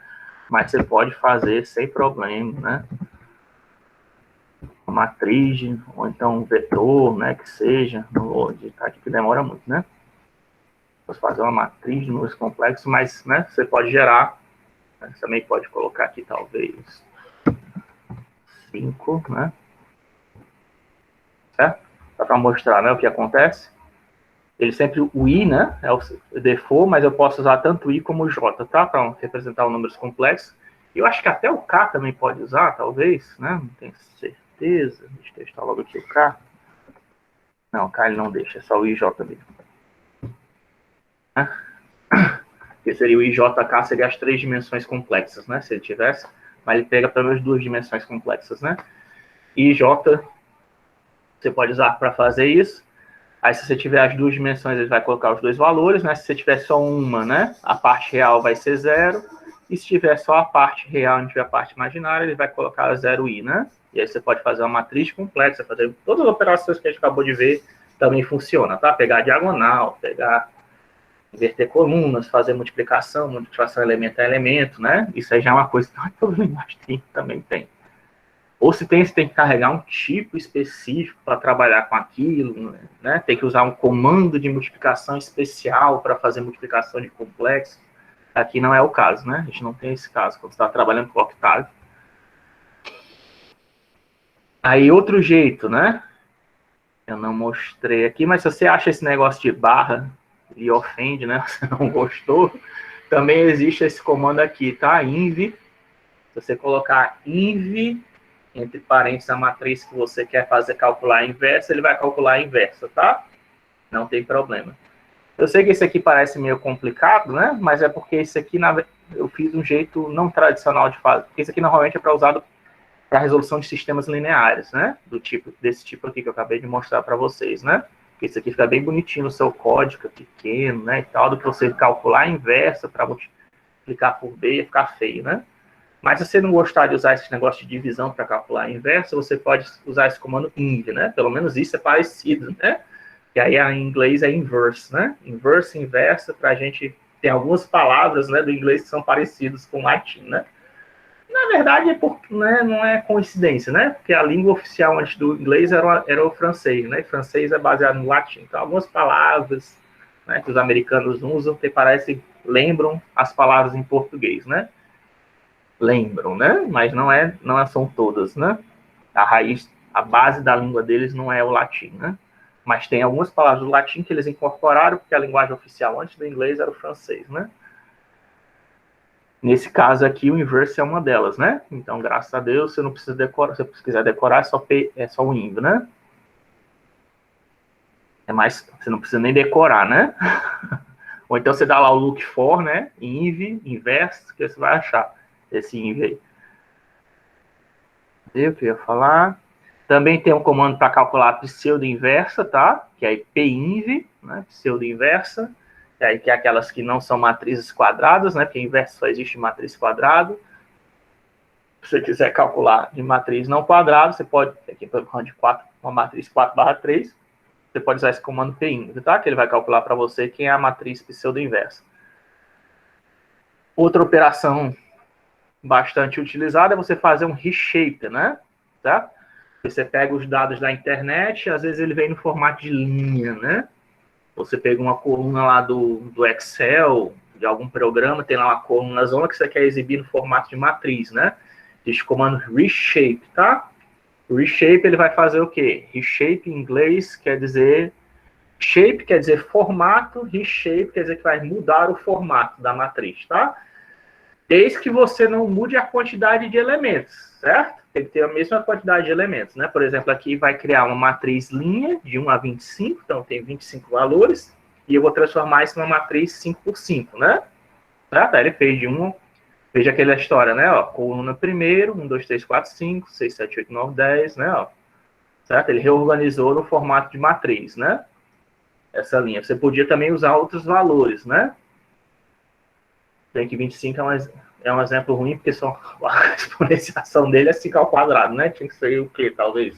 Mas você pode fazer sem problema, né? Uma matriz, ou então um vetor, né? Que seja, no digitar aqui que demora muito, né? Posso fazer uma matriz de números complexos, mas, né? Você pode gerar, né? Você também pode colocar aqui, talvez, 5, né? Certo? Só para mostrar, né, o que acontece. Ele sempre, o I, né, é o default, mas eu posso usar tanto I como o J, tá? Para representar os números complexos. Eu acho que até o K também pode usar, talvez, né? Não tenho certeza. Deixa eu testar logo aqui o K. Não, o K ele não deixa, é só o IJ mesmo. Né? Que seria o IJK, seria as 3 dimensões complexas, né? Se ele tivesse, mas ele pega pelo menos 2 dimensões complexas, né? IJ, você pode usar para fazer isso. Aí, se você tiver as 2 dimensões, ele vai colocar os 2 valores, né? Se você tiver só uma, né? A parte real vai ser 0. E se tiver só a parte real e não tiver a parte imaginária, ele vai colocar 0i, né? E aí você pode fazer uma matriz complexa, fazer todas as operações que a gente acabou de ver, também funciona, tá? Pegar diagonal, inverter colunas, fazer multiplicação elemento a elemento, né? Isso aí já é uma coisa que todo linguagem também tem. Ou se tem, você tem que carregar um tipo específico para trabalhar com aquilo, né? Tem que usar um comando de multiplicação especial para fazer multiplicação de complexo. Aqui não é o caso, né? A gente não tem esse caso quando você está trabalhando com octave. Aí outro jeito, né? Eu não mostrei aqui, mas se você acha esse negócio de barra e ofende, né? Você não gostou, também existe esse comando aqui, tá? Inv. Se você colocar inv entre parênteses a matriz que você quer fazer calcular a inversa, ele vai calcular a inversa, tá? Não tem problema. Eu sei que esse aqui parece meio complicado, né? Mas é porque esse aqui eu fiz um jeito não tradicional de fazer. Porque esse aqui normalmente é para usado para resolução de sistemas lineares, né? Desse tipo aqui que eu acabei de mostrar para vocês, né? Porque esse aqui fica bem bonitinho no seu código, pequeno, né? E tal, do que você calcular a inversa para multiplicar por b e ficar feio, né? Mas se você não gostar de usar esse negócio de divisão para calcular a inversa, você pode usar esse comando inv, né? Pelo menos isso é parecido, né? Que aí em inglês é inverse, né? Inverse, inversa, para a gente... Tem algumas palavras, né, do inglês que são parecidas com o latim, né? Na verdade, não é coincidência, né? Porque a língua oficial antes do inglês era o francês, né? E francês é baseado no latim. Então, algumas palavras, né, que os americanos usam que lembram as palavras em português, né? Lembram, né? Mas não são todas, né? A base da língua deles não é o latim, né? Mas tem algumas palavras do latim que eles incorporaram, porque a linguagem oficial antes do inglês era o francês, né? Nesse caso aqui, o inverse é uma delas, né? Então, graças a Deus, você não precisa decorar. Se você quiser decorar, é só o inv, né? Você não precisa nem decorar, né? Ou então você dá lá o look for, né? Inv, inverse, que você vai achar esse inv aí. O que eu ia falar? Também tem um comando para calcular a pseudo-inversa, tá? Que é pinv, né? Pseudo-inversa. Que é aquelas que não são matrizes quadradas, né? Porque inversa só existe matriz quadrada. Se você quiser calcular de matriz não quadrada, você pode, aqui de 4, uma matriz 4/3, você pode usar esse comando pinv, tá? Que ele vai calcular para você quem é a matriz pseudo-inversa. Outra operação bastante utilizada é você fazer um reshape, né? Tá? Você pega os dados da internet, às vezes ele vem no formato de linha, né? Você pega uma coluna lá do Excel, de algum programa, tem lá uma coluna zona que você quer exibir no formato de matriz, né? Diz comando reshape, tá? Reshape, ele vai fazer o quê? Reshape em inglês quer dizer... Shape quer dizer formato, reshape quer dizer que vai mudar o formato da matriz, tá? Desde que você não mude a quantidade de elementos, certo? Tem que ter a mesma quantidade de elementos, né? Por exemplo, aqui vai criar uma matriz linha de 1 a 25, então tem 25 valores, e eu vou transformar isso numa matriz 5 por 5, né? Certo? Aí ele fez de 1, veja aquela história, né? Ó, coluna primeiro, 1, 2, 3, 4, 5, 6, 7, 8, 9, 10, né? Ó, certo? Ele reorganizou no formato de matriz, né? Essa linha. Você podia também usar outros valores, né? Bem que 25 é um exemplo ruim, porque só a exponenciação dele é 5 ao quadrado, né? Tinha que ser o quê, talvez?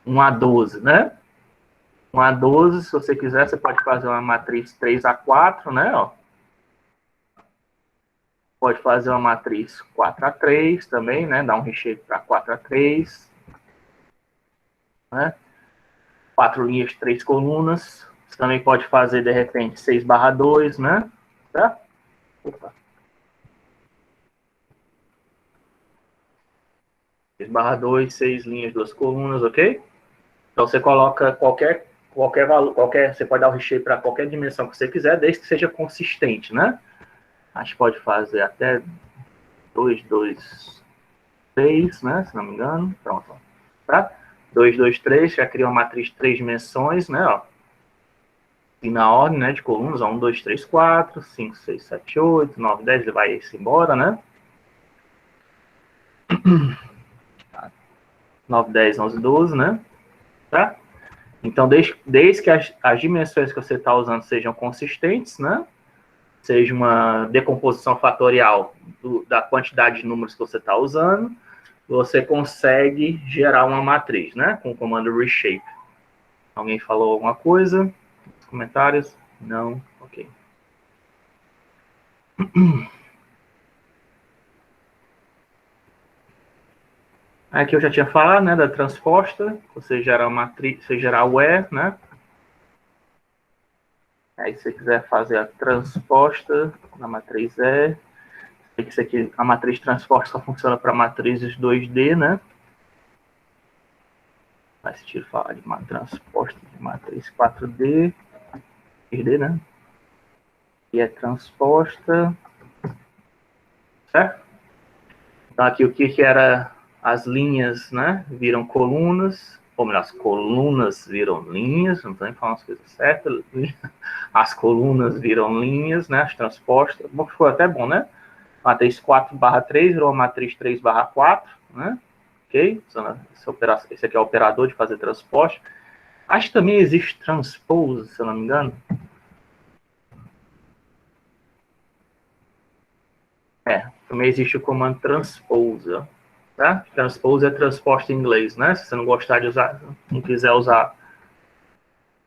1 a 12, né? 1 a 12, se você quiser, você pode fazer uma matriz 3 a 4, né? Ó. Pode fazer uma matriz 4 a 3 também, né? Dar um recheio para 4 a 3. Né? 4 linhas, 3 colunas. Você também pode fazer, de repente, 6/2, né? Tá? Opa. 6/2, 6 linhas, 2 colunas, ok? Então você coloca qualquer valor, você pode dar o recheio para qualquer dimensão que você quiser, desde que seja consistente, né? A gente pode fazer até 2, 2, 3, né? Se não me engano. Pronto. Tá? 2, 2, 3, já cria uma matriz de 3 dimensões, né? Ó. E na ordem, né, de colunas, 1, 2, 3, 4, 5, 6, 7, 8, 9, 10, ele vai se embora, né? 9, 10, 11, 12, né? Tá? Então, desde que as dimensões que você está usando sejam consistentes, né? Seja uma decomposição fatorial da quantidade de números que você está usando, você consegue gerar uma matriz, né? Com o comando reshape. Alguém falou alguma coisa? Nos comentários? Não? Ok. Aqui eu já tinha falado, né, da transposta. Você gerar uma matriz, você gerar o E, né? Aí se você quiser fazer a transposta na matriz E, isso aqui, a matriz transposta só funciona para matrizes 2D, né? Faz sentido falar de uma transposta de matriz 4D, 3D, né? E é transposta, certo? Então aqui o que era as linhas, né? Viram colunas, ou melhor, as colunas viram linhas, não estou nem falando as coisas certas. As colunas viram linhas, né? As transpostas. Bom, foi até bom, né? Matriz 4/3 virou matriz 3/4, né? Ok? Esse aqui é o operador de fazer transposta. Acho que também existe transpose, se eu não me engano. Também existe o comando transpose, tá? Transpose é transposta em inglês, né? Se você não gostar de usar, não quiser usar,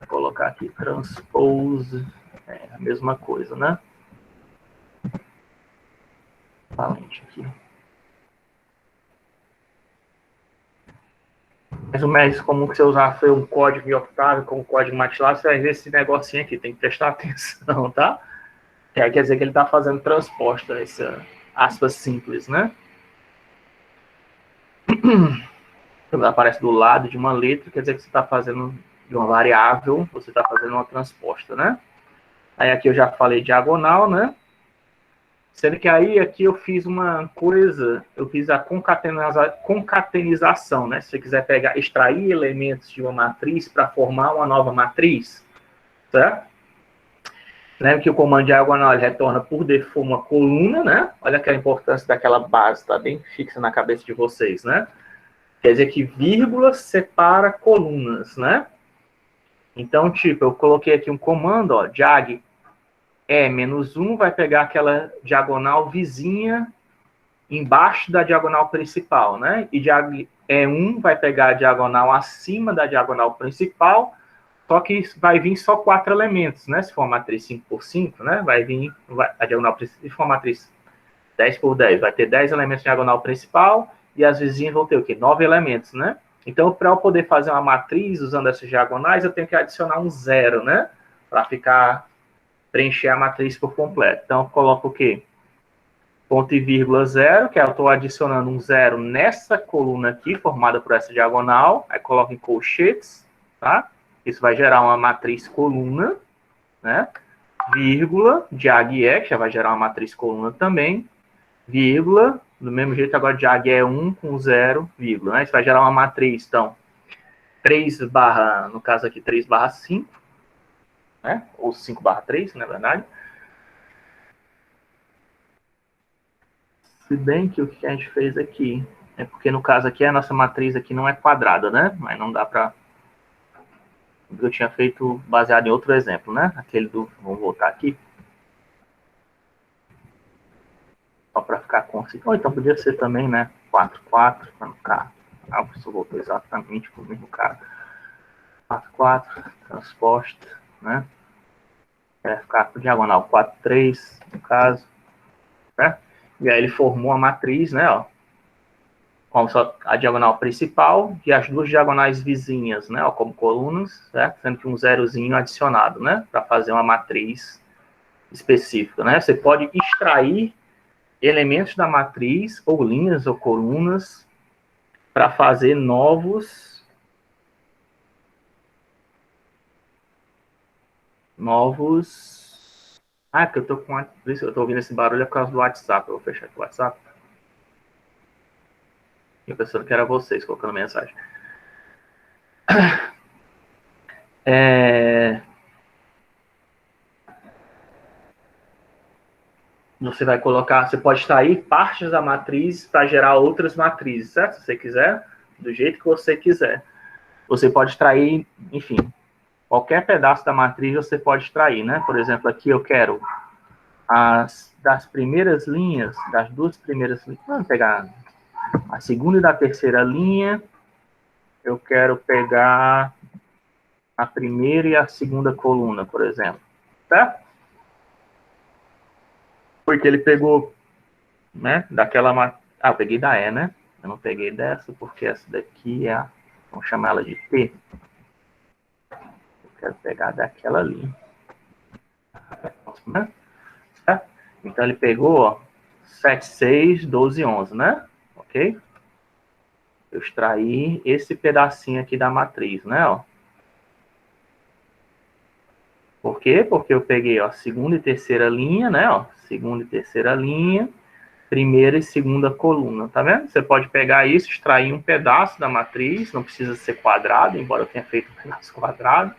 vou colocar aqui transpose, é a mesma coisa, né? Valente aqui. Mas o mais comum que você usar foi um código em Octave com um código MATLAB, você vai ver esse negocinho aqui, tem que prestar atenção, tá? Que aí quer dizer que ele está fazendo transposta, essa aspas simples, né? Quando aparece do lado de uma letra, quer dizer que você está fazendo de uma variável, você está fazendo uma transposta, né? Aí aqui eu já falei diagonal, né? Sendo que aí aqui eu fiz uma coisa, eu fiz a concatenização, né? Se você quiser pegar, extrair elementos de uma matriz para formar uma nova matriz, certo? Lembra que o comando diagonal ele retorna por default uma coluna, né? Olha que a importância daquela base, está bem fixa na cabeça de vocês, né? Quer dizer que vírgula separa colunas, né? Então, tipo, eu coloquei aqui um comando, ó, diag E-1 vai pegar aquela diagonal vizinha embaixo da diagonal principal, né? E diag E1 vai pegar a diagonal acima da diagonal principal, só que vai vir só 4 elementos, né? Se for uma matriz 5x5, né? Vai vir a diagonal principal, se for uma matriz 10x10, vai ter 10 elementos na diagonal principal e as vizinhas vão ter o quê? 9 elementos, né? Então, para eu poder fazer uma matriz usando essas diagonais, eu tenho que adicionar um 0, né? Para preencher a matriz por completo. Então, eu coloco o quê? Ponto e vírgula 0, que eu estou adicionando um 0 nessa coluna aqui, formada por essa diagonal. Aí coloco em colchetes, tá? Isso vai gerar uma matriz coluna, né? Vírgula, diag E, que já vai gerar uma matriz coluna também. Vírgula, do mesmo jeito agora diag é 1 com 0, vírgula, né? Isso vai gerar uma matriz, então, 3 barra, no caso aqui, 3/5, né? Ou 5/3, na verdade. Se bem que o que a gente fez aqui é porque, no caso aqui, a nossa matriz aqui não é quadrada, né? Mas não dá para... Eu tinha feito baseado em outro exemplo, né? Aquele do... Vamos voltar aqui. Só para ficar consciente. Ou então podia ser também, né? 4/4, para não ficar... Ah, o professor voltou exatamente para o mesmo cara. 4/4, transposta, né? Vai ficar por diagonal 4/3, no caso, né? E aí ele formou a matriz, né? Ó, com a diagonal principal e as duas diagonais vizinhas, né? Ó, como colunas, certo? Sendo que um zerozinho adicionado, né? Para fazer uma matriz específica, né? Você pode extrair elementos da matriz, ou linhas, ou colunas, para fazer novos Ah, porque eu tô com... Eu tô ouvindo esse barulho é por causa do WhatsApp. Eu vou fechar aqui o WhatsApp. Eu pensando que era vocês colocando mensagem. Você vai colocar... Você pode extrair partes da matriz para gerar outras matrizes, certo? Se você quiser, do jeito que você quiser. Você pode extrair, enfim, qualquer pedaço da matriz você pode extrair, né? Por exemplo, aqui eu quero das primeiras linhas, das duas primeiras linhas. Vamos pegar a segunda e da terceira linha, eu quero pegar a primeira e a segunda coluna, por exemplo, tá? Porque ele pegou, né, daquela... Ah, eu peguei da E, né? Eu não peguei dessa, porque essa daqui é a... Vamos chamar ela de T. Eu quero pegar daquela ali. Né? Tá? Então, ele pegou, ó, 7, 6, 12, 11, né? Ok? Eu extraí esse pedacinho aqui da matriz, né? Ó. Por quê? Porque eu peguei, ó, segunda e terceira linha, né? Ó, segunda e terceira linha, primeira e segunda coluna, tá vendo? Você pode pegar isso, extrair um pedaço da matriz, não precisa ser quadrado, embora eu tenha feito um pedaço quadrado,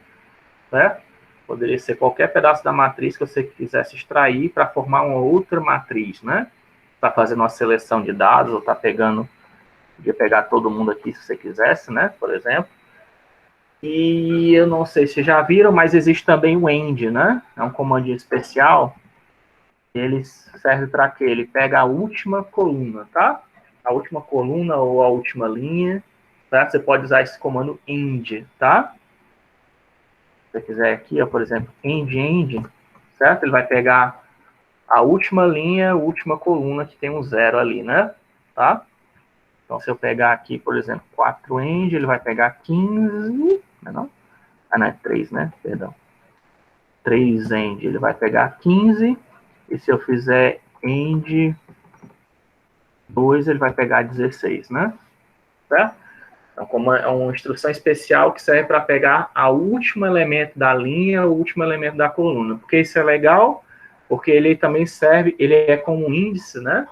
né? Poderia ser qualquer pedaço da matriz que você quisesse extrair para formar uma outra matriz, né? Está fazendo uma seleção de dados, ou está pegando, podia pegar todo mundo aqui se você quisesse, né? Por exemplo. E eu não sei se já viram, mas existe também o end, né? É um comando especial. Ele serve para quê? Ele pega a última coluna, tá? A última coluna ou a última linha, tá? Você pode usar esse comando end, tá? Se você quiser aqui, ó, por exemplo, end, certo? Ele vai pegar a última linha, a última coluna que tem um 0 ali, né? Tá? Então, se eu pegar aqui, por exemplo, 4 end, ele vai pegar 15, não? Ah, não, é 3, né? Perdão. 3 end, ele vai pegar 15, e se eu fizer end 2, ele vai pegar 16, né? Tá? Então, como é uma instrução especial que serve para pegar a último elemento da linha, o último elemento da coluna. Por que isso é legal? Porque ele também serve, ele é como um índice, né?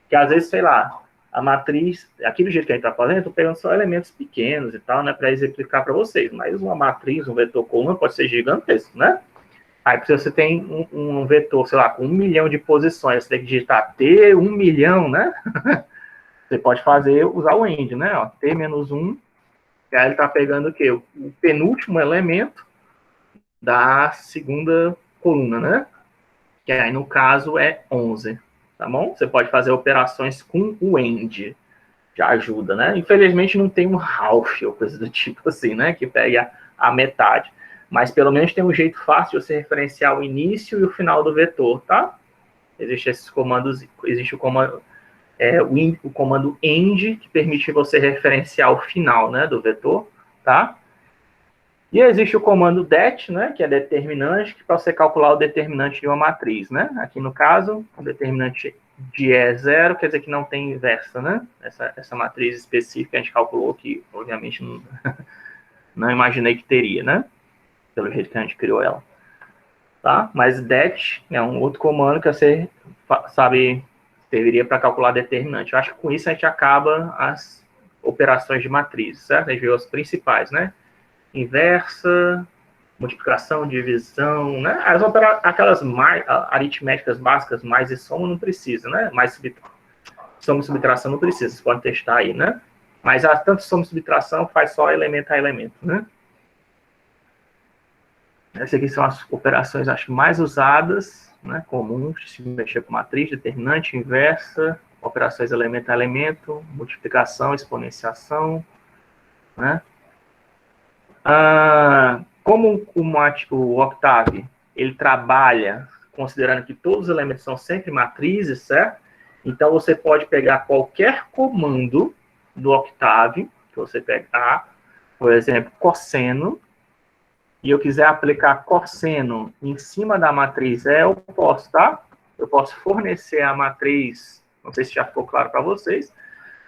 Que às vezes, sei lá, a matriz, aqui do jeito que a gente está fazendo, eu estou pegando só elementos pequenos e tal, né, para exemplificar para vocês, mas uma matriz, um vetor coluna pode ser gigantesco, né? Aí, se você tem um vetor, sei lá, com 1 milhão de posições, você tem que digitar T, 1 milhão, né? Você pode fazer, usar o end, né? Ó, T menos 1, e aí ele está pegando o quê? O penúltimo elemento da segunda coluna, né? Que aí, no caso, é 11. Tá bom? Você pode fazer operações com o end. Já ajuda, né? Infelizmente não tem um half ou coisa do tipo assim, né? Que pega a metade. Mas pelo menos tem um jeito fácil de você referenciar o início e o final do vetor, tá? Existem esses comandos, existe o comando, o comando end, que permite você referenciar o final, né, do vetor, tá? E existe o comando det, né, que é determinante, que para você calcular o determinante de uma matriz, né? Aqui no caso, o determinante de E é 0, quer dizer que não tem inversa, né? Essa matriz específica a gente calculou que, obviamente, não imaginei que teria, né? Pelo jeito que a gente criou ela. Tá? Mas det é um outro comando que você sabe, serviria para calcular determinante. Eu acho que com isso a gente acaba as operações de matriz, certo? A gente viu as principais, né? Inversa, multiplicação, divisão, né? Aquelas aritméticas básicas, mais e soma, não precisa, né? Mais soma e subtração não precisa, você pode testar aí, né? Mas tanto soma e subtração faz só elemento a elemento, né? Essas aqui são as operações, acho, mais usadas, né? Comuns, se mexer com matriz, determinante, inversa, operações elemento a elemento, multiplicação, exponenciação, né? Como o Octave, ele trabalha considerando que todos os elementos são sempre matrizes, certo? Então, você pode pegar qualquer comando do Octave, que você pegar, por exemplo, cosseno, e eu quiser aplicar cosseno em cima da matriz E, eu posso, tá? Eu posso fornecer a matriz, não sei se já ficou claro para vocês,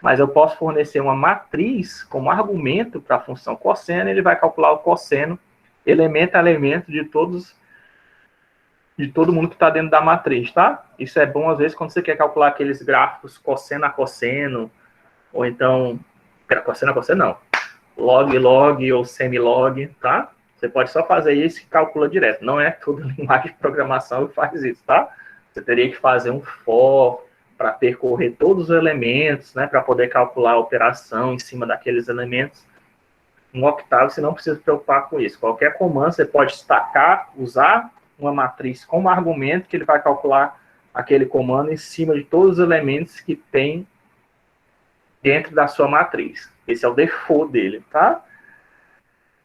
mas eu posso fornecer uma matriz como argumento para a função cosseno, ele vai calcular o cosseno, elemento a elemento de todo mundo que está dentro da matriz, tá? Isso é bom, às vezes, quando você quer calcular aqueles gráficos cosseno a cosseno, ou então, cosseno a cosseno não, log ou semilog, tá? Você pode só fazer isso e calcula direto. Não é toda linguagem de programação que faz isso, tá? Você teria que fazer um for para percorrer todos os elementos, né, para poder calcular a operação em cima daqueles elementos. No Octave, você não precisa se preocupar com isso. Qualquer comando, você pode destacar, usar uma matriz como argumento, que ele vai calcular aquele comando em cima de todos os elementos que tem dentro da sua matriz. Esse é o default dele, tá?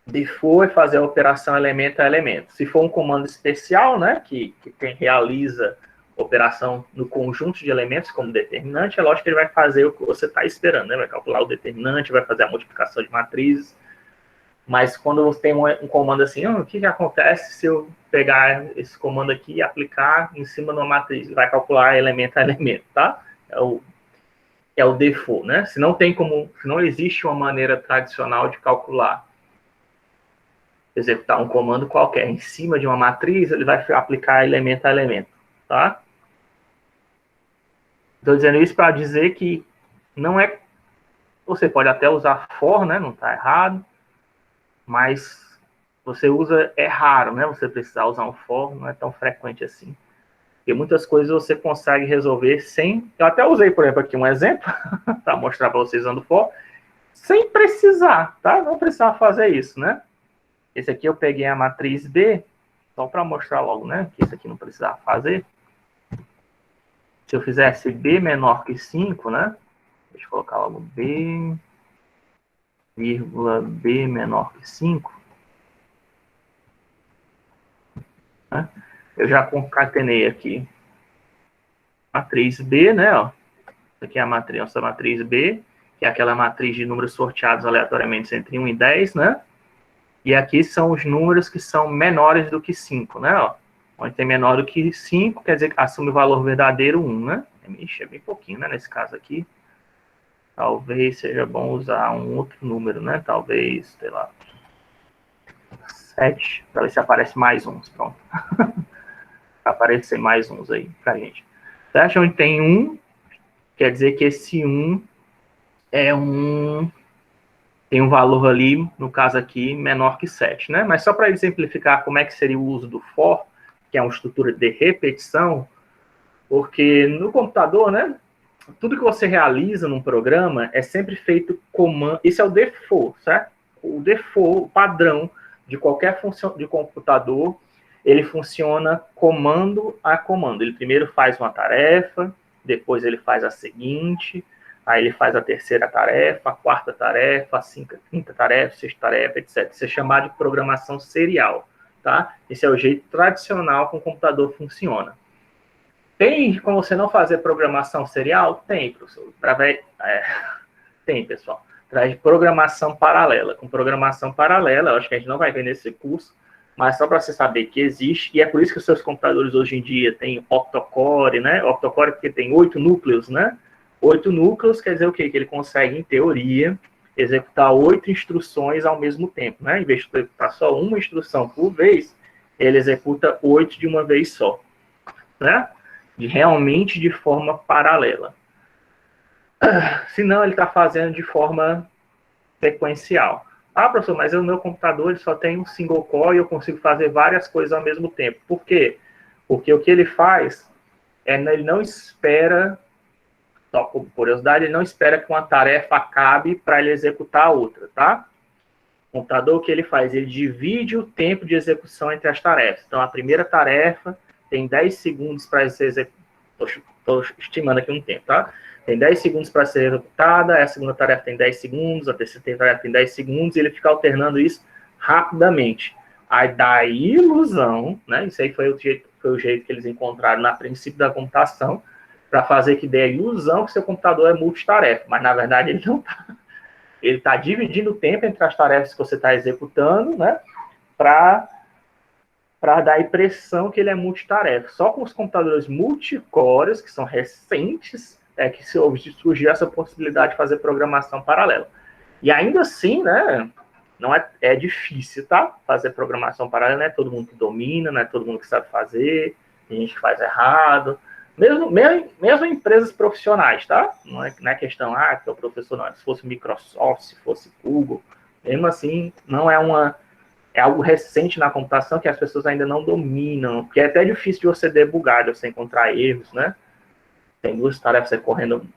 Default é fazer a operação elemento a elemento. Se for um comando especial, né, que realiza operação no conjunto de elementos como determinante, é lógico que ele vai fazer o que você está esperando, né? Vai calcular o determinante, vai fazer a multiplicação de matrizes. Mas quando você tem um comando assim, o que acontece se eu pegar esse comando aqui e aplicar em cima de uma matriz? Vai calcular elemento a elemento, tá? É o default, né? Se não existe uma maneira tradicional de calcular, executar um comando qualquer em cima de uma matriz, ele vai aplicar elemento a elemento, tá? Estou dizendo isso para dizer que não é... Você pode até usar for, né? Não está errado, mas você usa, é raro, né? Você precisar usar um for, não é tão frequente assim. Porque muitas coisas você consegue resolver sem... Eu até usei, por exemplo, aqui um exemplo, para mostrar para vocês usando for, sem precisar, tá? Não precisava fazer isso, né? Esse aqui eu peguei a matriz B, só para mostrar logo, né? Que isso aqui não precisava fazer. Se eu fizesse B menor que 5, né? Deixa eu colocar logo B, vírgula B menor que 5. Né? Eu já concatenei aqui matriz B, né? Ó. Aqui é a matriz, nossa matriz B, que é aquela matriz de números sorteados aleatoriamente entre 1 e 10, né? E aqui são os números que são menores do que 5, né? Ó. Onde tem menor do que 5, quer dizer que assume o valor verdadeiro 1, né? Ixi, é bem pouquinho, né? Nesse caso aqui. Talvez seja bom usar um outro número, né? Talvez, sei lá, 7, para ver se aparece mais uns. Pronto. Aparecer mais uns aí pra gente. Você acha onde tem 1? Quer dizer que esse 1 é tem um valor ali, no caso aqui, menor que 7, né? Mas só para exemplificar como é que seria o uso do for, que é uma estrutura de repetição, porque no computador, né, tudo que você realiza num programa é sempre feito comando. Esse é o default, certo? O default, o padrão de qualquer função de computador, ele funciona comando a comando. Ele primeiro faz uma tarefa, depois ele faz a seguinte, aí ele faz a terceira tarefa, a quarta tarefa, a quinta tarefa, a sexta tarefa, etc. Isso é chamado de programação serial, tá? Esse é o jeito tradicional que o computador funciona. Tem como você não fazer programação serial? Tem, professor. Tem, pessoal. Traz programação paralela. Com programação paralela, eu acho que a gente não vai ver nesse curso, mas só para você saber que existe, e é por isso que os seus computadores hoje em dia têm octa-core, né? Octa-core porque tem 8 núcleos, né? 8 núcleos quer dizer o quê? Que ele consegue, em teoria, executar 8 instruções ao mesmo tempo, né? Em vez de executar só uma instrução por vez, ele executa 8 de uma vez só, né? Realmente de forma paralela. Senão, ele está fazendo de forma sequencial. Ah, professor, mas o meu computador ele só tem um single core e eu consigo fazer várias coisas ao mesmo tempo. Por quê? Porque o que ele faz é ele não espera, só por curiosidade, ele não espera que uma tarefa acabe para ele executar a outra, tá? O computador, o que ele faz? Ele divide o tempo de execução entre as tarefas. Então, a primeira tarefa tem 10 segundos para ser executada. Estou estimando aqui um tempo, tá? Tem 10 segundos para ser executada, a segunda tarefa tem 10 segundos, a terceira tarefa tem 10 segundos, e ele fica alternando isso rapidamente. Aí dá a ilusão, né? Isso aí foi o jeito que eles encontraram na princípio da computação, para fazer que dê a ilusão que seu computador é multitarefa, mas na verdade ele não está. Ele está dividindo o tempo entre as tarefas que você está executando, né? Para dar a impressão que ele é multitarefa. Só com os computadores multicores, que são recentes, é que surgiu essa possibilidade de fazer programação paralela. E ainda assim, né, não é difícil, tá? Fazer programação paralela, não é todo mundo que domina, não é todo mundo que sabe fazer, tem gente que faz errado. Mesmo em empresas profissionais, tá? Não é questão, que é o professor, não. Se fosse Microsoft, se fosse Google, mesmo assim, não é algo recente na computação que as pessoas ainda não dominam, porque é até difícil de você debugar, de você encontrar erros, né? Tem duas tarefas correndo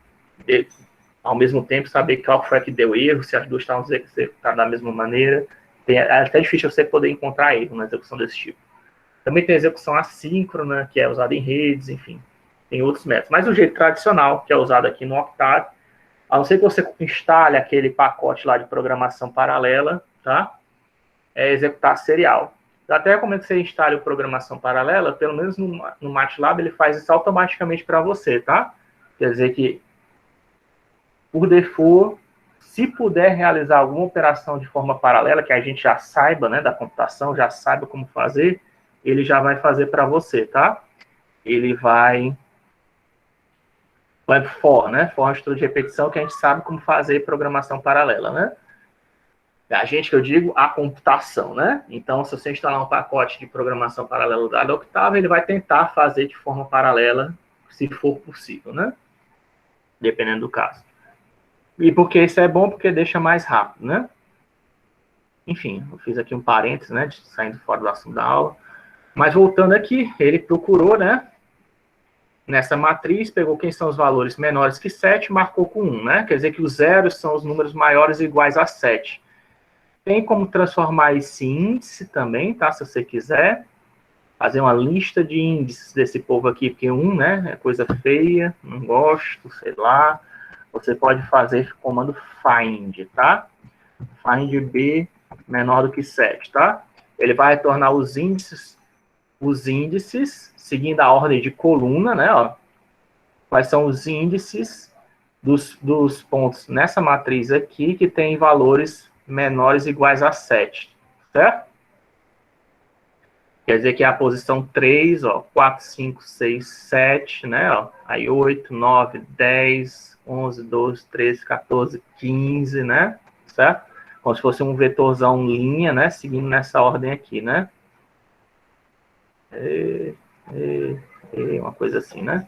ao mesmo tempo, saber qual foi que deu erro, se as duas estavam executadas da mesma maneira. É até difícil você poder encontrar erro na execução desse tipo. Também tem a execução assíncrona, que é usada em redes, enfim. Tem outros métodos. Mas o jeito tradicional, que é usado aqui no Octave, A não ser que você instale aquele pacote lá de programação paralela, tá? É executar serial. Eu até recomendo que você instale o programação paralela, pelo menos no MATLAB ele faz isso automaticamente para você, tá? Quer dizer que, por default, se puder realizar alguma operação de forma paralela, que a gente já saiba, né, da computação, já saiba como fazer, ele já vai fazer para você, tá? Ele vai for, né? For é um estudo de repetição que a gente sabe como fazer programação paralela, né? A gente, que eu digo, a computação, né? Então, se você instalar um pacote de programação paralela da Octave, ele vai tentar fazer de forma paralela, se for possível, né? Dependendo do caso. E por que isso é bom? Porque deixa mais rápido, né? Enfim, eu fiz aqui um parênteses, né? Saindo fora do assunto da aula. Mas voltando aqui, ele procurou, né? Nessa matriz, pegou quem são os valores menores que 7 e marcou com 1, né? Quer dizer que os zeros são os números maiores e iguais a 7. Tem como transformar esse índice também, tá? Se você quiser. Fazer uma lista de índices desse povo aqui, porque 1, né? É coisa feia, não gosto, sei lá. Você pode fazer comando find, tá? Find B menor do que 7, tá? Ele vai retornar os índices seguindo a ordem de coluna, né? Ó. Quais são os índices dos pontos nessa matriz aqui que tem valores menores iguais a 7, certo? Quer dizer que é a posição 3, ó, 4, 5, 6, 7, né? Ó, aí 8, 9, 10, 11, 12, 13, 14, 15, né? Certo? Como se fosse um vetorzão linha, né? Seguindo nessa ordem aqui, né? Uma coisa assim, né?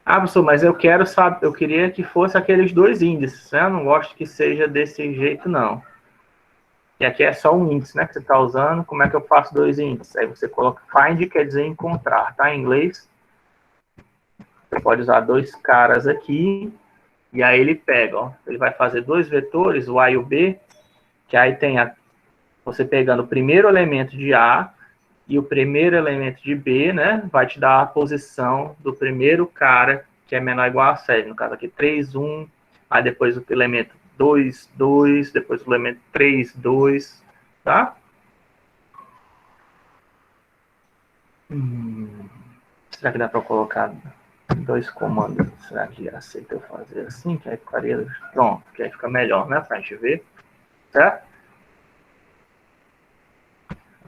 Ah, professor, mas eu quero saber, eu queria que fosse aqueles dois índices, né? Eu não gosto que seja desse jeito, não. E aqui é só um índice, né, que você está usando. Como é que eu faço dois índices? Aí você coloca find, quer dizer encontrar, tá? Em inglês. Você pode usar dois caras aqui. E aí ele pega, ó. Ele vai fazer dois vetores, o A e o B. Que aí tem você pegando o primeiro elemento de A e o primeiro elemento de B, né? Vai te dar a posição do primeiro cara, que é menor ou igual a 7. No caso aqui, 3, 1. Aí depois o elemento 2, 2, depois o elemento 3, 2, tá? Será que dá para colocar dois comandos? Será que aceita eu fazer assim? Que aí ficaria pronto, que aí fica melhor, né? Pra gente ver, certo?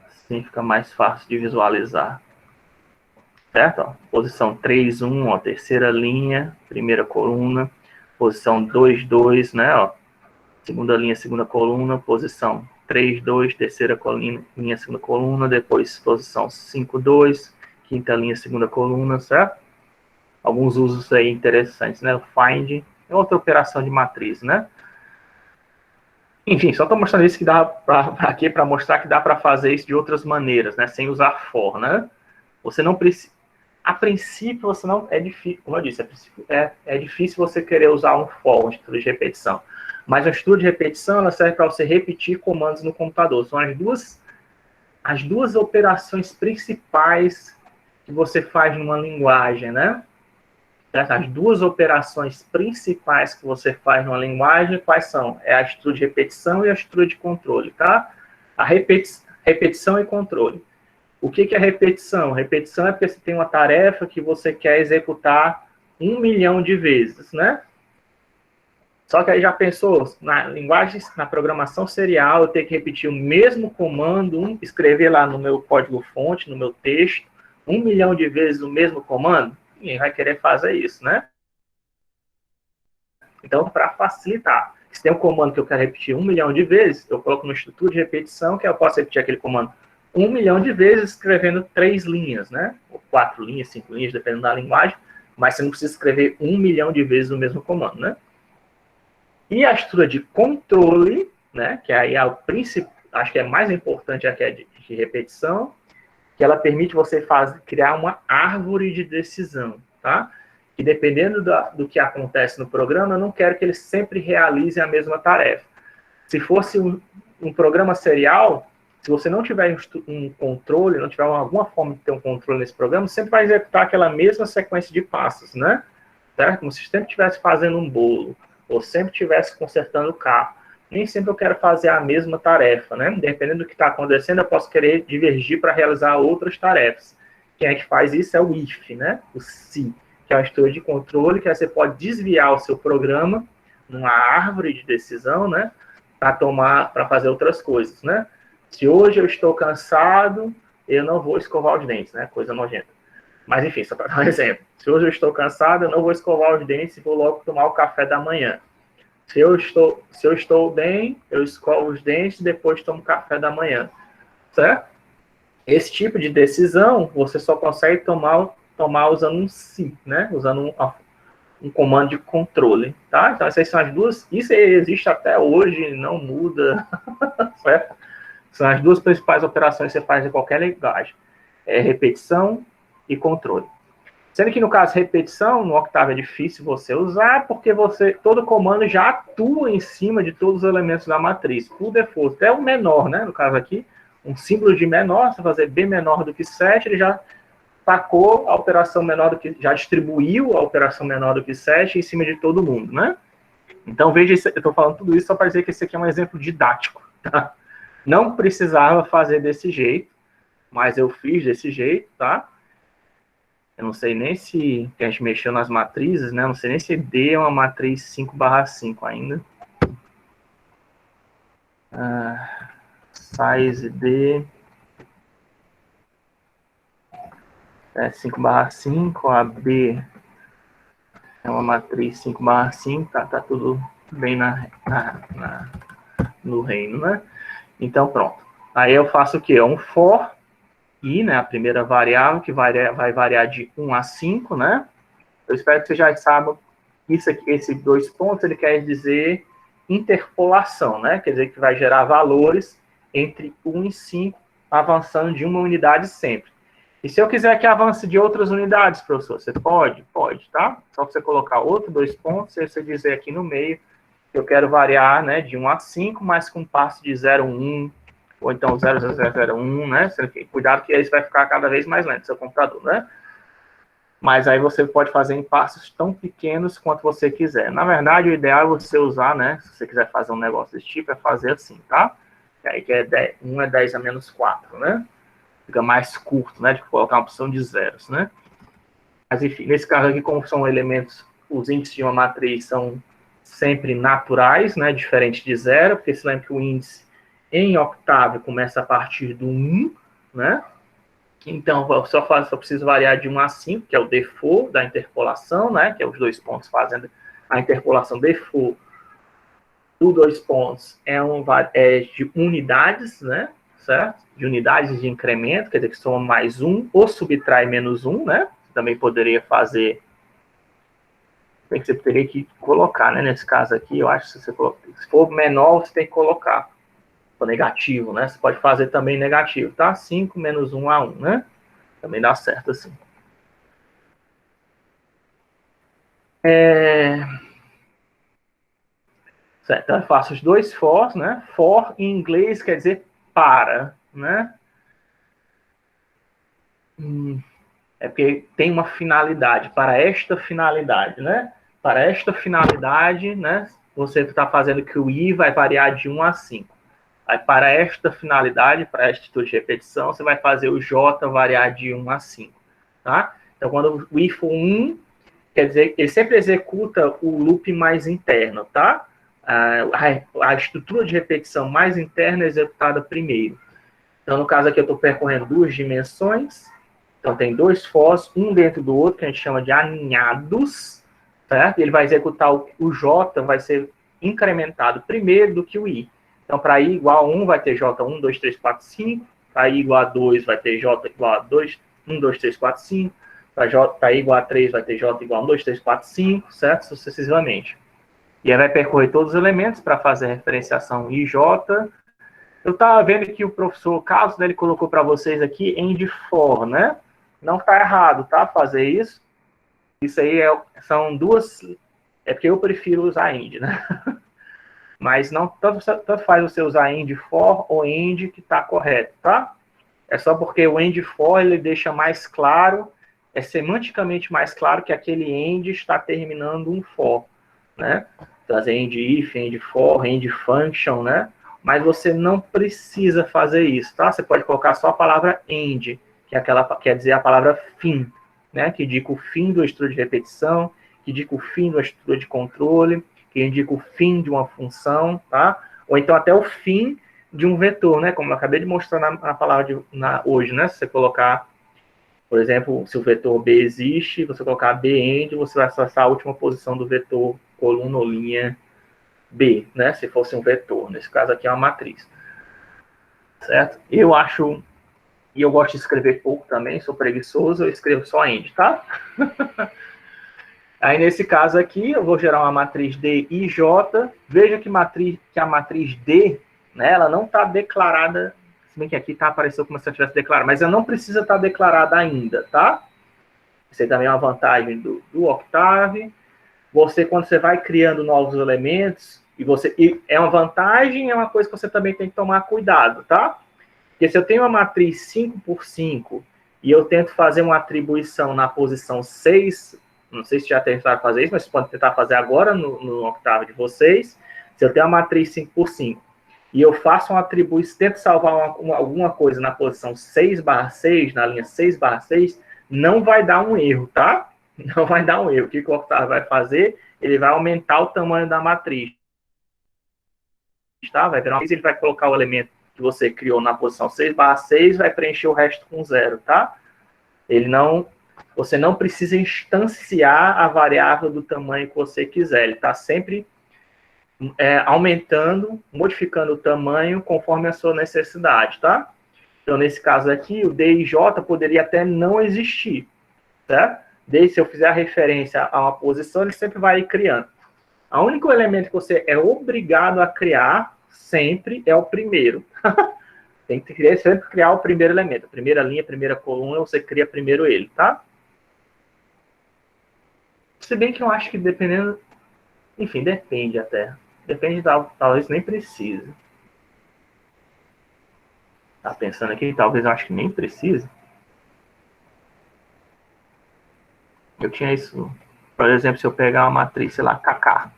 Assim fica mais fácil de visualizar. Certo? Ó, posição 3, 1, ó, terceira linha, primeira coluna. Posição 2, 2, né? Ó, segunda linha, segunda coluna, posição 3, 2, terceira linha, segunda coluna, depois posição 5, 2, quinta linha, segunda coluna, certo? Alguns usos aí interessantes, né? O find é outra operação de matriz, né? Enfim, só estou mostrando isso que dá aqui para mostrar que dá para fazer isso de outras maneiras, né? Sem usar for, né? Você não precisa. A princípio, você não. É difícil, como eu disse, é difícil você querer usar um for, um estudo de repetição. Mas o estudo de repetição ela serve para você repetir comandos no computador. São as duas operações principais que você faz numa linguagem, né? As duas operações principais que você faz numa linguagem, quais são? É a estrutura de repetição e a estrutura de controle, tá? A repetição e controle. O que é repetição? Repetição é porque você tem uma tarefa que você quer executar 1 milhão de vezes, né? Só que aí já pensou, na linguagem, na programação serial, eu tenho que repetir o mesmo comando, escrever lá no meu código-fonte, no meu texto, 1 milhão de vezes o mesmo comando? Ninguém vai querer fazer isso, né? Então, para facilitar, se tem um comando que eu quero repetir 1 milhão de vezes, eu coloco no estrutura de repetição, que eu posso repetir aquele comando 1 milhão de vezes, escrevendo 3 linhas, né? Ou 4 linhas, 5 linhas, dependendo da linguagem, mas você não precisa escrever 1 milhão de vezes o mesmo comando, né? E a estrutura de controle, né? Que aí é o princípio, acho que é mais importante aqui, é de repetição, que ela permite você criar uma árvore de decisão, tá? Que dependendo do que acontece no programa, eu não quero que ele sempre realize a mesma tarefa. Se fosse um programa serial, se você não tiver um controle, não tiver alguma forma de ter um controle nesse programa, sempre vai executar aquela mesma sequência de passos, né? certo? Como se sempre estivesse fazendo um bolo, ou sempre estivesse consertando o carro. Nem sempre eu quero fazer a mesma tarefa, né? Dependendo do que está acontecendo, eu posso querer divergir para realizar outras tarefas. Quem é que faz isso é o if, né? O se, que é uma estrutura de controle, que você pode desviar o seu programa numa árvore de decisão, né? Para fazer outras coisas, né? Se hoje eu estou cansado, eu não vou escovar os dentes, né? Coisa nojenta. Mas, enfim, só para dar um exemplo. Se hoje eu estou cansado, eu não vou escovar os dentes e vou logo tomar o café da manhã. Se eu estou bem, eu escovo os dentes e depois tomo café da manhã. Certo? Esse tipo de decisão, você só consegue tomar usando um se, né? Usando um comando de controle. Tá? Então, essas são as duas. Isso existe até hoje, não muda. Certo? São as duas principais operações que você faz em qualquer linguagem. É repetição e controle. Sendo que no caso repetição, no Octave é difícil você usar, porque todo comando já atua em cima de todos os elementos da matriz, por default. Até o menor, né? No caso aqui, um símbolo de menor, se fazer B menor do que 7, ele já tacou a operação menor do que, já distribuiu a operação menor do que 7 em cima de todo mundo, né? Então, veja, eu estou falando tudo isso só para dizer que esse aqui é um exemplo didático, tá? Não precisava fazer desse jeito, mas eu fiz desse jeito, tá? Eu não sei nem se a gente mexeu nas matrizes, né? Não sei nem se D é uma matriz 5/5 ainda. Size D é 5/5, a B é uma matriz 5/5, tá tudo bem no reino, né? Então, pronto. Aí eu faço o quê? Um for i, né? A primeira variável, que vai variar de 1 a 5, né? Eu espero que você já saiba isso aqui, esses 2 pontos, ele quer dizer interpolação, né? Quer dizer que vai gerar valores entre 1 e 5, avançando de uma unidade sempre. E se eu quiser que avance de outras unidades, professor, você pode? Pode, tá? Só que você colocar outro 2 pontos, e você dizer aqui no meio que eu quero variar, né, de 1 a 5, mas com passo de 0 a 1, ou então 0,001, né? Cuidado que isso vai ficar cada vez mais lento, seu computador, né? Mas aí você pode fazer em passos tão pequenos quanto você quiser. Na verdade, o ideal é você usar, né? Se você quiser fazer um negócio desse tipo, é fazer assim, tá? E aí que é 1 é 10 a menos 4, né? Fica mais curto, né? De colocar uma opção de zeros, né? Mas, enfim, nesse caso aqui, como são elementos, os índices de uma matriz são sempre naturais, né? Diferente de zero, porque se lembra que o índice em octave começa a partir do 1, né? Então, eu só preciso variar de 1 a 5, que é o default da interpolação, né? Que é os 2 pontos fazendo a interpolação default do 2 pontos é de unidades, né? Certo? De unidades de incremento, quer dizer que soma mais 1 ou subtrai menos 1, né? Também poderia fazer. Bem que você teria que colocar, né? Nesse caso aqui, eu acho que se for menor, você tem que colocar. For negativo, né? Você pode fazer também negativo, tá? 5 menos 1 a 1, né? Também dá certo assim. Certo, então eu faço os 2 for, né? For em inglês quer dizer para, né? É porque tem uma finalidade, para esta finalidade, né? Para esta finalidade, né? Você está fazendo que o i vai variar de 1 a 5. Aí, para esta finalidade, para esta atitude de repetição, você vai fazer o j variar de 1 a 5, tá? Então, quando o i for 1, quer dizer que ele sempre executa o loop mais interno, tá? A estrutura de repetição mais interna é executada primeiro. Então, no caso aqui, eu estou percorrendo 2 dimensões. Então, tem 2 fors, um dentro do outro, que a gente chama de aninhados, certo? Ele vai executar o j, vai ser incrementado primeiro do que o i. Então, para i igual a 1, vai ter j 1, 2, 3, 4, 5. Para i igual a 2, vai ter j igual a 2, 1, 2, 3, 4, 5. Para i igual a 3, vai ter j igual a 1, 2, 3, 4, 5, certo? Sucessivamente. E aí vai percorrer todos os elementos para fazer a referenciação i, j. Eu estava vendo que o professor Carlos, né, ele colocou para vocês aqui end for, né? Não está errado, tá? Fazer isso. Isso aí são duas... É porque eu prefiro usar end, né? Mas não tanto faz você usar end for ou end que está correto, tá? É só porque o end for ele deixa mais claro é semanticamente mais claro que aquele end está terminando um for, né? Trazer end if, end for, end function, né? Mas você não precisa fazer isso, tá? Você pode colocar só a palavra end, que é aquela, quer dizer a palavra fim, né? Que indica o fim do estudo de repetição, que indica o fim do estudo de controle, que indica o fim de uma função, tá? Ou então até o fim de um vetor, né? Como eu acabei de mostrar na palavra hoje, né? Se você colocar, por exemplo, se o vetor B existe, você colocar B_end, você vai acessar a última posição do vetor coluna ou linha B, né? Se fosse um vetor. Nesse caso aqui é uma matriz. Certo? Eu acho, e eu gosto de escrever pouco também, sou preguiçoso, eu escrevo só end, tá? Aí nesse caso aqui, eu vou gerar uma matriz D e J. Veja que a matriz D, né, ela não está declarada, se bem que aqui tá, apareceu como se ela tivesse declarada, mas ela não precisa estar declarada ainda, tá? Isso aí também é uma vantagem do Octave. Você, quando você vai criando novos elementos, e é uma vantagem, é uma coisa que você também tem que tomar cuidado, tá? Porque se eu tenho uma matriz 5 por 5 e eu tento fazer uma atribuição na posição 6, não sei se já tentaram fazer isso, mas você pode tentar fazer agora no Octave de vocês. Se eu tenho uma matriz 5 por 5 e eu faço uma atribuição, tento salvar alguma coisa na posição 6/6, na linha 6/6, não vai dar um erro, tá? Não vai dar um erro. O que o Octave vai fazer? Ele vai aumentar o tamanho da matriz, tá? Ele vai colocar o elemento que você criou na posição 6/6, vai preencher o resto com 0, tá? Você não precisa instanciar a variável do tamanho que você quiser. Ele está sempre aumentando, modificando o tamanho conforme a sua necessidade, tá? Então, nesse caso aqui, o D e J poderia até não existir, certo? Desde se eu fizer a referência a uma posição, ele sempre vai criando. O único elemento que você é obrigado a criar sempre é o primeiro. Tem que sempre criar o primeiro elemento. A primeira linha, a primeira coluna, você cria primeiro ele, tá? Se bem que eu acho que dependendo... Enfim, depende até. Depende, talvez nem precise. Tá pensando aqui, talvez eu acho que nem precise. Eu tinha isso... Por exemplo, se eu pegar uma matriz, sei lá, KK.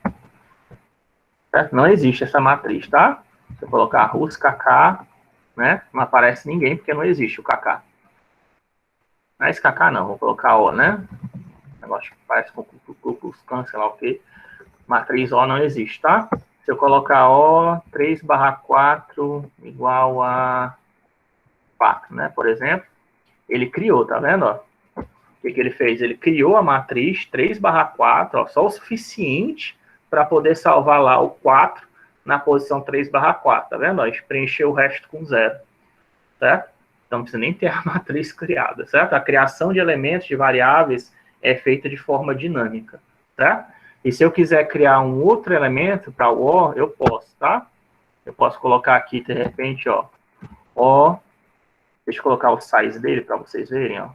Certo? Não existe essa matriz, tá? Se eu colocar Rus, KK, né? Não aparece ninguém, porque não existe o KK. Não é esse KK não, vou colocar O, né? Negócio que parece com o sei lá o quê. Matriz O não existe, tá? Se eu colocar O, 3/4 igual a 4, né? Por exemplo, ele criou, tá vendo? Ó? O que ele fez? Ele criou a matriz 3/4, ó, só o suficiente para poder salvar lá o 4 na posição 3/4, tá vendo? Ó, preencheu o resto com 0, certo? Então, não precisa nem ter a matriz criada, certo? A criação de elementos, de variáveis, é feita de forma dinâmica, certo? E se eu quiser criar um outro elemento para o O, eu posso, tá? Eu posso colocar aqui, de repente, ó, O, deixa eu colocar o size dele para vocês verem, ó.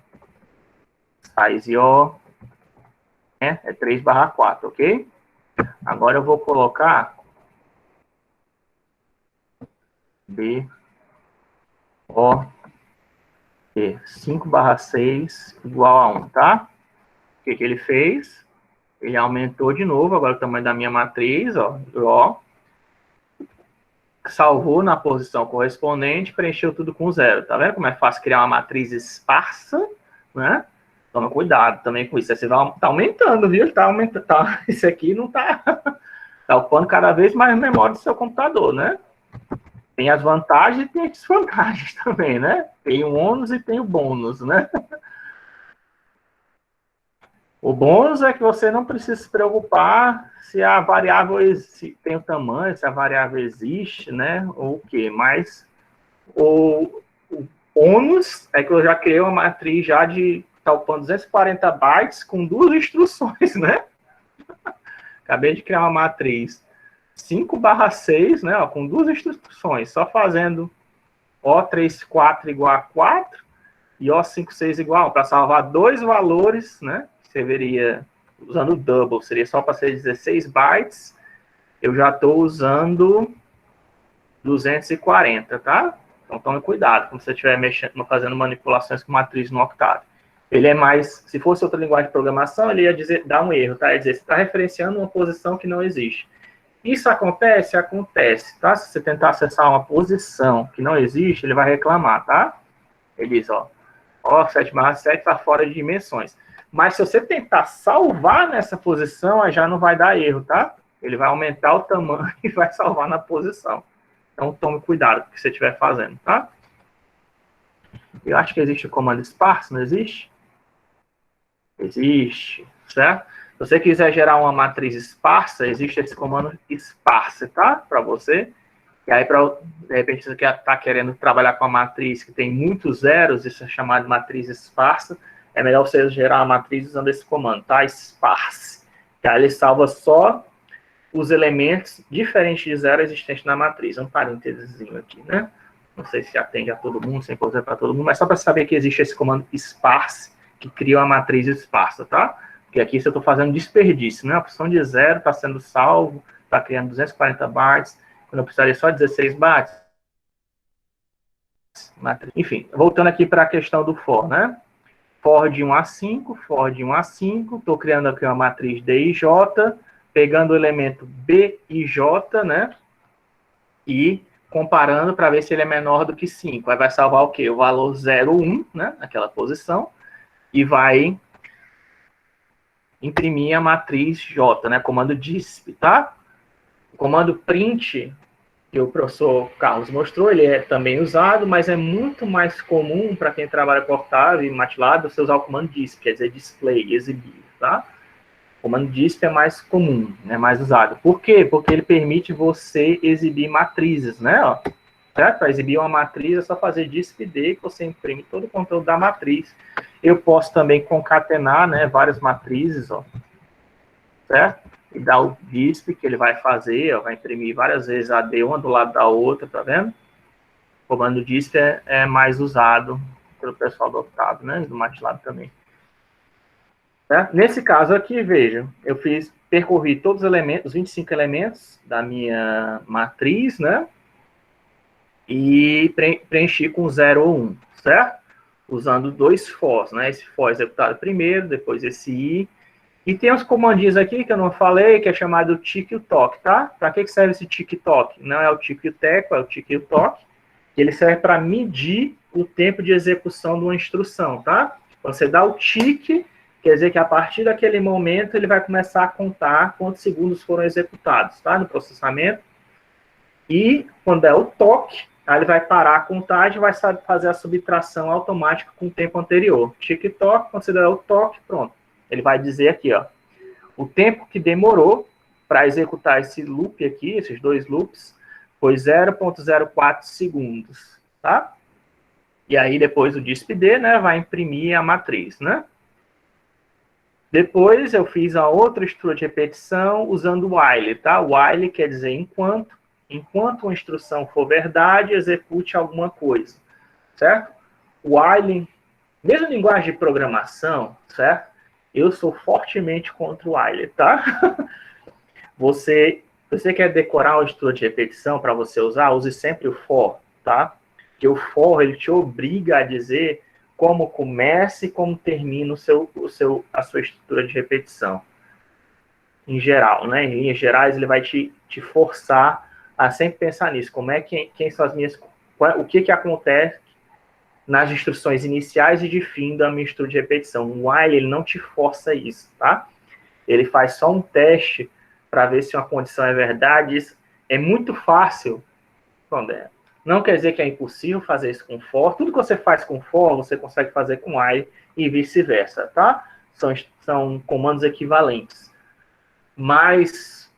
Size O, né, é 3/4, ok? Agora eu vou colocar B, O, 5/6 igual a 1, tá? O que ele fez? Ele aumentou de novo, agora o tamanho da minha matriz, ó, salvou na posição correspondente, preencheu tudo com 0. Tá vendo como é fácil criar uma matriz esparsa, né? Toma cuidado também com isso. Você vai tá aumentando, viu? Tá aumentando, tá, isso aqui não tá, tá ocupando cada vez mais memória do seu computador, né? Tem as vantagens e tem as desvantagens também, né? Tem o ônus e tem o bônus, né? O bônus é que você não precisa se preocupar se a variável tem o tamanho, se a variável existe, né? Ou o quê? Mas o ônus é que eu já criei uma matriz já de talpando 240 bytes com 2 instruções, né? Acabei de criar uma matriz 5/6, né? Ó, com 2 instruções, só fazendo O34 igual a 4 e O56 igual a 1, para salvar 2 valores, né? Você veria, usando o double, seria só para ser 16 bytes, eu já estou usando 240, tá? Então tome cuidado quando você estiver fazendo manipulações com matriz no Octave. Ele é mais, se fosse outra linguagem de programação, ele ia dizer, dar um erro, tá? Ia dizer, você está referenciando uma posição que não existe. Isso acontece? Acontece, tá? Se você tentar acessar uma posição que não existe, ele vai reclamar, tá? Ele diz, ó 7/7 está fora de dimensões. Mas se você tentar salvar nessa posição, aí já não vai dar erro, tá? Ele vai aumentar o tamanho e vai salvar na posição. Então, tome cuidado com o que você estiver fazendo, tá? Eu acho que existe o comando sparse, não existe? Existe, certo? Se você quiser gerar uma matriz esparsa, existe esse comando sparse, tá? Para você. E aí, de repente, você está querendo trabalhar com uma matriz que tem muitos zeros, isso é chamado de matriz esparsa, é melhor você gerar uma matriz usando esse comando, tá? Sparse. Que aí ele salva só os elementos diferentes de zero existentes na matriz. Um parênteses aqui, né? Não sei se atende a todo mundo, sem coisa para todo mundo, mas só para saber que existe esse comando sparse, que cria uma matriz esparsa, tá? Porque aqui se eu estou fazendo desperdício, né? A opção de zero está sendo salvo, está criando 240 bytes, quando eu precisaria só 16 bytes. Enfim, voltando aqui para a questão do for, né? For de 1 a 5, for de 1 a 5, estou criando aqui uma matriz D e J, pegando o elemento B e J, né? E comparando para ver se ele é menor do que 5. Aí vai salvar o quê? O valor 0, 1, né? Naquela posição. E vai imprimir a matriz J, né? Comando disp, tá? O comando print, que o professor Carlos mostrou, ele é também usado, mas é muito mais comum para quem trabalha com Octave e MATLAB você usar o comando disp, quer dizer display, exibir, tá? O comando disp é mais comum, é mais usado. Por quê? Porque ele permite você exibir matrizes, né? Ó, certo? Para exibir uma matriz é só fazer disp-d, que você imprime todo o conteúdo da matriz. Eu posso também concatenar, né, várias matrizes, ó, certo? E dar o disp que ele vai fazer, ó, vai imprimir várias vezes a D uma do lado da outra, tá vendo? O comando disp é mais usado pelo pessoal do Octave, né? Do MATLAB também. Certo? Nesse caso aqui, veja, eu percorri todos os elementos, os 25 elementos da minha matriz, né? E preenchi com 0 ou 1, certo? Usando dois fors, né? Esse for executado primeiro, depois esse i. E tem uns comandinhos aqui que eu não falei, que é chamado tick e o toque, tá? Para que serve esse tick e toque? Não é o tick e o teco, é o tick e o toque. Ele serve para medir o tempo de execução de uma instrução, tá? Quando você dá o tick, quer dizer que a partir daquele momento ele vai começar a contar quantos segundos foram executados, tá? No processamento. E quando é o toque, aí ele vai parar a contagem e vai fazer a subtração automática com o tempo anterior. Tick e toque, quando você der o toque, pronto. Ele vai dizer aqui, ó, o tempo que demorou para executar esse loop aqui, esses dois loops, foi 0,04 segundos, tá? E aí depois o disp-d, né, vai imprimir a matriz, né? Depois eu fiz a outra estrutura de repetição usando o while, tá? While quer dizer enquanto uma instrução for verdade, execute alguma coisa, certo? While, mesmo linguagem de programação, certo? Eu sou fortemente contra o while, tá? Você quer decorar uma estrutura de repetição para você usar, use sempre o for, tá? Porque o for, ele te obriga a dizer como começa e como termina a sua estrutura de repetição. Em geral, né? Em linhas gerais, ele vai te forçar a sempre pensar nisso. Como é que, quem são as minhas... O que acontece nas instruções iniciais e de fim da minha estrutura de repetição. O while, ele não te força isso, tá? Ele faz só um teste para ver se uma condição é verdade. Isso é muito fácil. Não quer dizer que é impossível fazer isso com for. Tudo que você faz com for, você consegue fazer com while e vice-versa, tá? São comandos equivalentes. Mas,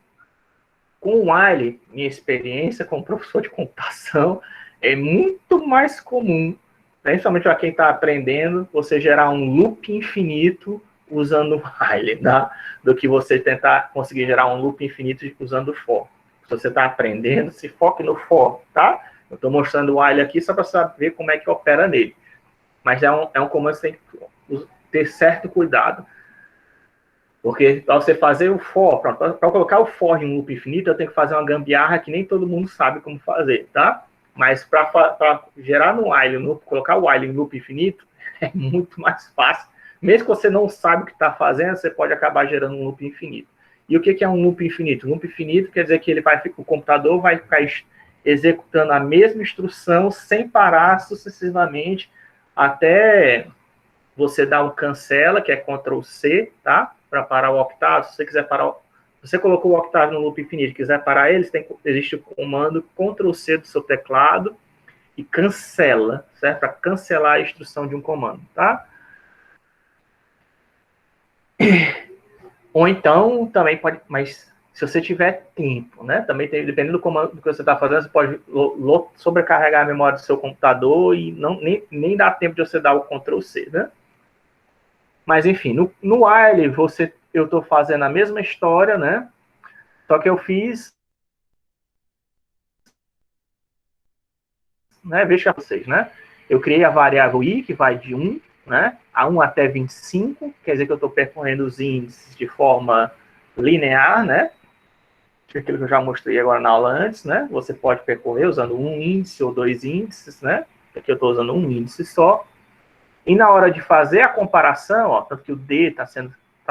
com o while, minha experiência como professor de computação, é muito mais comum, principalmente para quem está aprendendo, você gerar um loop infinito usando o while, tá? Do que você tentar conseguir gerar um loop infinito usando o for. Se você está aprendendo, se foque no for, tá? Eu estou mostrando o while aqui só para saber como é que opera nele. Mas é um comando que você tem que ter certo cuidado. Porque para você fazer o for, para colocar o for em um loop infinito, eu tenho que fazer uma gambiarra que nem todo mundo sabe como fazer, tá? Mas para gerar no while, colocar o while em loop infinito, é muito mais fácil mesmo que você não saiba o que está fazendo, você pode acabar gerando um loop infinito. E o que é um loop infinito? Um loop infinito quer dizer que o computador vai ficar executando a mesma instrução sem parar sucessivamente até você dar um cancela, que é Ctrl C, tá? Para parar o octavo. Se você quiser parar, se você colocou o octavo no loop infinito e quiser parar ele, existe o comando Ctrl C do seu teclado e cancela, certo? Para cancelar a instrução de um comando, tá? Ou então, também pode, mas se você tiver tempo, né? Também tem, dependendo do comando que você está fazendo, você pode sobrecarregar a memória do seu computador e nem dá tempo de você dar o Ctrl C, né? Mas, enfim, no while, eu estou fazendo a mesma história, né? Só que eu fiz, né? Veja vocês, né? Eu criei a variável i, que vai de 1, né? A 1 até 25, quer dizer que eu estou percorrendo os índices de forma linear, né? Aquilo que eu já mostrei agora na aula antes, né? Você pode percorrer usando um índice ou dois índices, né? Aqui eu estou usando um índice só. E na hora de fazer a comparação, ó, tanto que o D está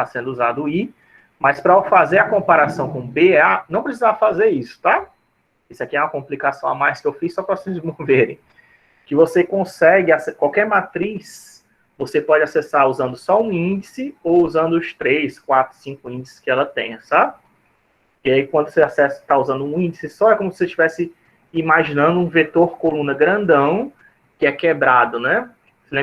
sendo usado o I, mas para fazer a comparação com BA, não precisava fazer isso, tá? Isso aqui é uma complicação a mais que eu fiz só para vocês verem. Que você consegue, qualquer matriz, você pode acessar usando só um índice ou usando os 3, 4, 5 índices que ela tem, sabe? E aí, quando você acessa, está usando um índice só, é como se você estivesse imaginando um vetor coluna grandão que é quebrado, né? Você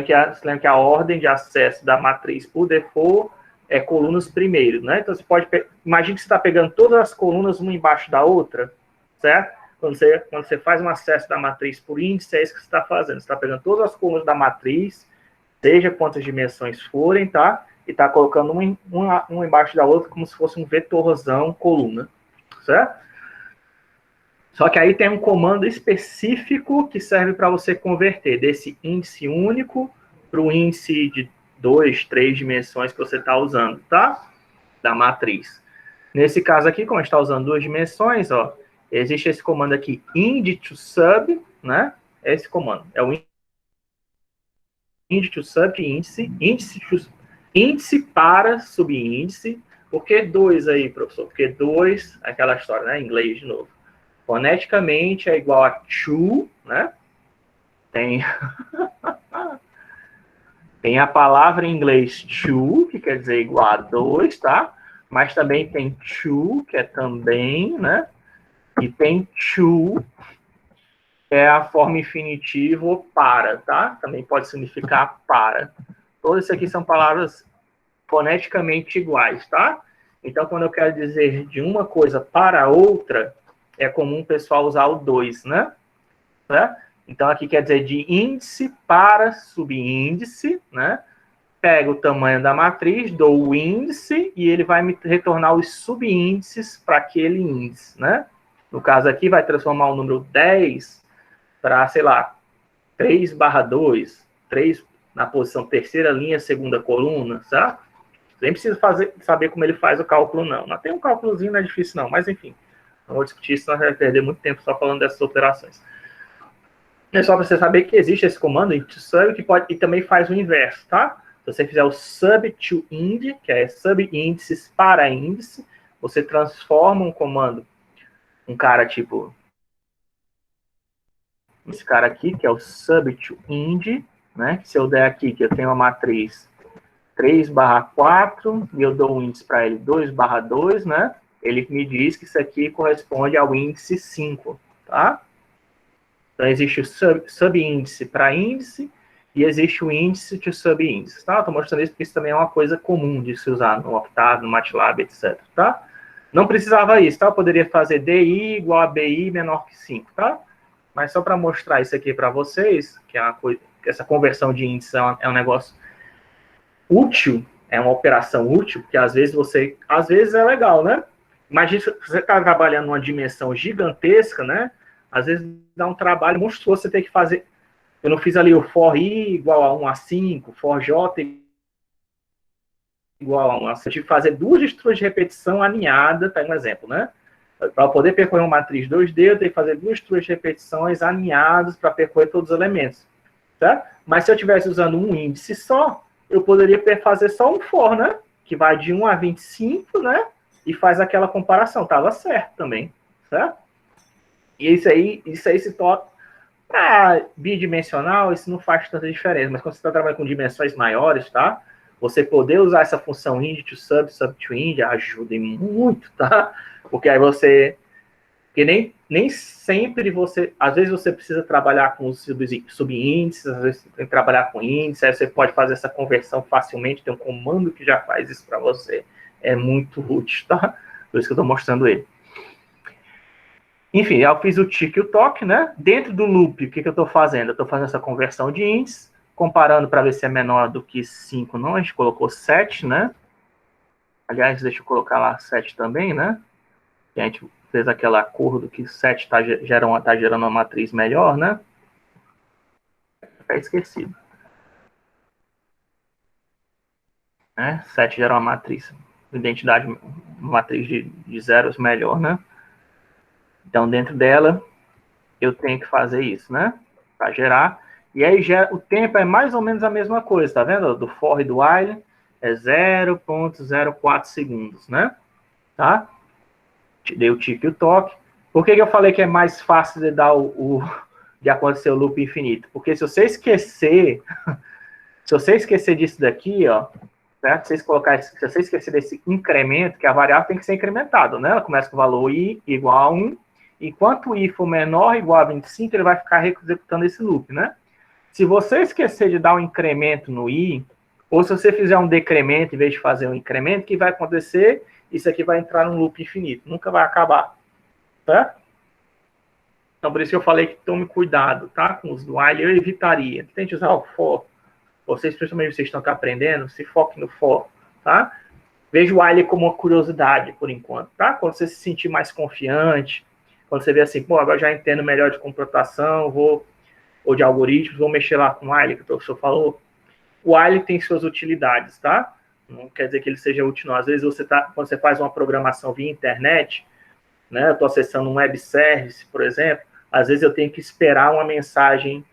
lembra que a ordem de acesso da matriz por default é colunas primeiro, né? Então, você pode... Imagina que você está pegando todas as colunas uma embaixo da outra, certo? Quando você faz um acesso da matriz por índice, é isso que você está fazendo. Você está pegando todas as colunas da matriz, seja quantas dimensões forem, tá? E está colocando uma embaixo da outra como se fosse um vetorzão coluna, certo? Só que aí tem um comando específico que serve para você converter desse índice único para o índice de 2, 3 dimensões que você está usando, tá? Da matriz. Nesse caso aqui, como a gente está usando 2 dimensões, ó, existe esse comando aqui, ind to sub, né? Esse comando. É o ind to sub, índice para subíndice. Por que 2 aí, professor? Porque 2, aquela história, né? Em inglês de novo. Foneticamente é igual a to, né? Tem a palavra em inglês to, que quer dizer igual a 2, tá? Mas também tem to, que é também, né? E tem to, que é a forma infinitiva para, tá? Também pode significar para. Todas isso aqui são palavras foneticamente iguais, tá? Então, quando eu quero dizer de uma coisa para outra, é comum o pessoal usar o 2, né? Então, aqui quer dizer de índice para subíndice, né? Pego o tamanho da matriz, dou o índice e ele vai me retornar os subíndices para aquele índice, né? No caso aqui, vai transformar o número 10 para, sei lá, 3/2, 3 na posição terceira linha, segunda coluna, sabe? Nem precisa saber como ele faz o cálculo, não. Mas tem um cálculozinho, não é difícil, não. Mas, enfim, não vou discutir isso, senão vai perder muito tempo só falando dessas operações. É só para você saber que existe esse comando sub que pode e também faz o inverso, tá? Se você fizer o sub to ind, que é subíndices para índice, você transforma um comando, um cara tipo esse cara aqui, que é o sub to ind, né? Se eu der aqui que eu tenho uma matriz 3/4 e eu dou um índice para ele 2/2, né? Ele me diz que isso aqui corresponde ao índice 5, tá? Então, existe o subíndice para índice e existe o índice de subíndice, tá? Estou mostrando isso porque isso também é uma coisa comum de se usar no Octave, no MATLAB, etc, tá? Não precisava isso, tá? Eu poderia fazer DI igual a BI menor que 5, tá? Mas só para mostrar isso aqui para vocês, que é uma coisa, essa conversão de índice é um negócio útil, é uma operação útil, porque às vezes é legal, né? Imagina se você está trabalhando numa dimensão gigantesca, né? Às vezes dá um trabalho monstruoso, você tem que fazer... Eu não fiz ali o for i igual a 1 a 5, for j igual a 1 a 5. Eu tive que fazer 2 estruturas de repetição alinhadas, tá um exemplo, né? Para poder percorrer uma matriz 2D, eu tenho que fazer 2 estruturas de repetições alinhadas para percorrer todos os elementos, tá? Mas se eu estivesse usando um índice só, eu poderia fazer só um for, né? Que vai de 1 a 25, né? E faz aquela comparação. Tava certo também, certo? E isso aí se torna... Para bidimensional, isso não faz tanta diferença, mas quando você está trabalhando com dimensões maiores, tá? Você poder usar essa função int to sub to int ajuda muito, tá? Porque aí você... Porque nem sempre você... Às vezes você precisa trabalhar com os subíndices, às vezes você tem que trabalhar com índices, aí você pode fazer essa conversão facilmente, tem um comando que já faz isso para você. É muito útil, tá? Por isso que eu estou mostrando ele. Enfim, eu fiz o tick e o toque, né? Dentro do loop, o que eu estou fazendo? Eu estou fazendo essa conversão de índices, comparando para ver se é menor do que 5, não. A gente colocou 7, né? Aliás, deixa eu colocar lá 7 também, né? E a gente fez aquele acordo que 7 tá gerando uma matriz melhor, né? Até esquecido. 7 gera uma matriz. Identidade, uma matriz de zeros melhor, né? Então, dentro dela, eu tenho que fazer isso, né? Para gerar. E aí, o tempo é mais ou menos a mesma coisa, tá vendo? Do for e do while é 0,04 segundos, né? Tá? Dei o tick e o toque. Por que eu falei que é mais fácil de dar de acontecer o loop infinito? Porque se você esquecer disso daqui, ó, certo? Se você esquecer desse incremento, que a variável tem que ser incrementada, né? Ela começa com o valor i igual a 1, enquanto i for menor ou igual a 25, ele vai ficar executando esse loop, né? Se você esquecer de dar um incremento no i, ou se você fizer um decremento em vez de fazer um incremento, o que vai acontecer? Isso aqui vai entrar num loop infinito, nunca vai acabar, certo? Então, por isso que eu falei que tome cuidado, tá? Com os do while, eu evitaria. Tente usar o for. Vocês, principalmente vocês estão aqui aprendendo, se foquem no for, tá? Veja o while como uma curiosidade, por enquanto, tá? Quando você se sentir mais confiante, quando você vê assim, pô, agora já entendo melhor de computação, ou de algoritmos, vou mexer lá com o while, que o professor falou. O while tem suas utilidades, tá? Não quer dizer que ele seja útil, não. Às vezes quando você faz uma programação via internet, né? Eu estou acessando um web service, por exemplo, às vezes eu tenho que esperar uma mensagem.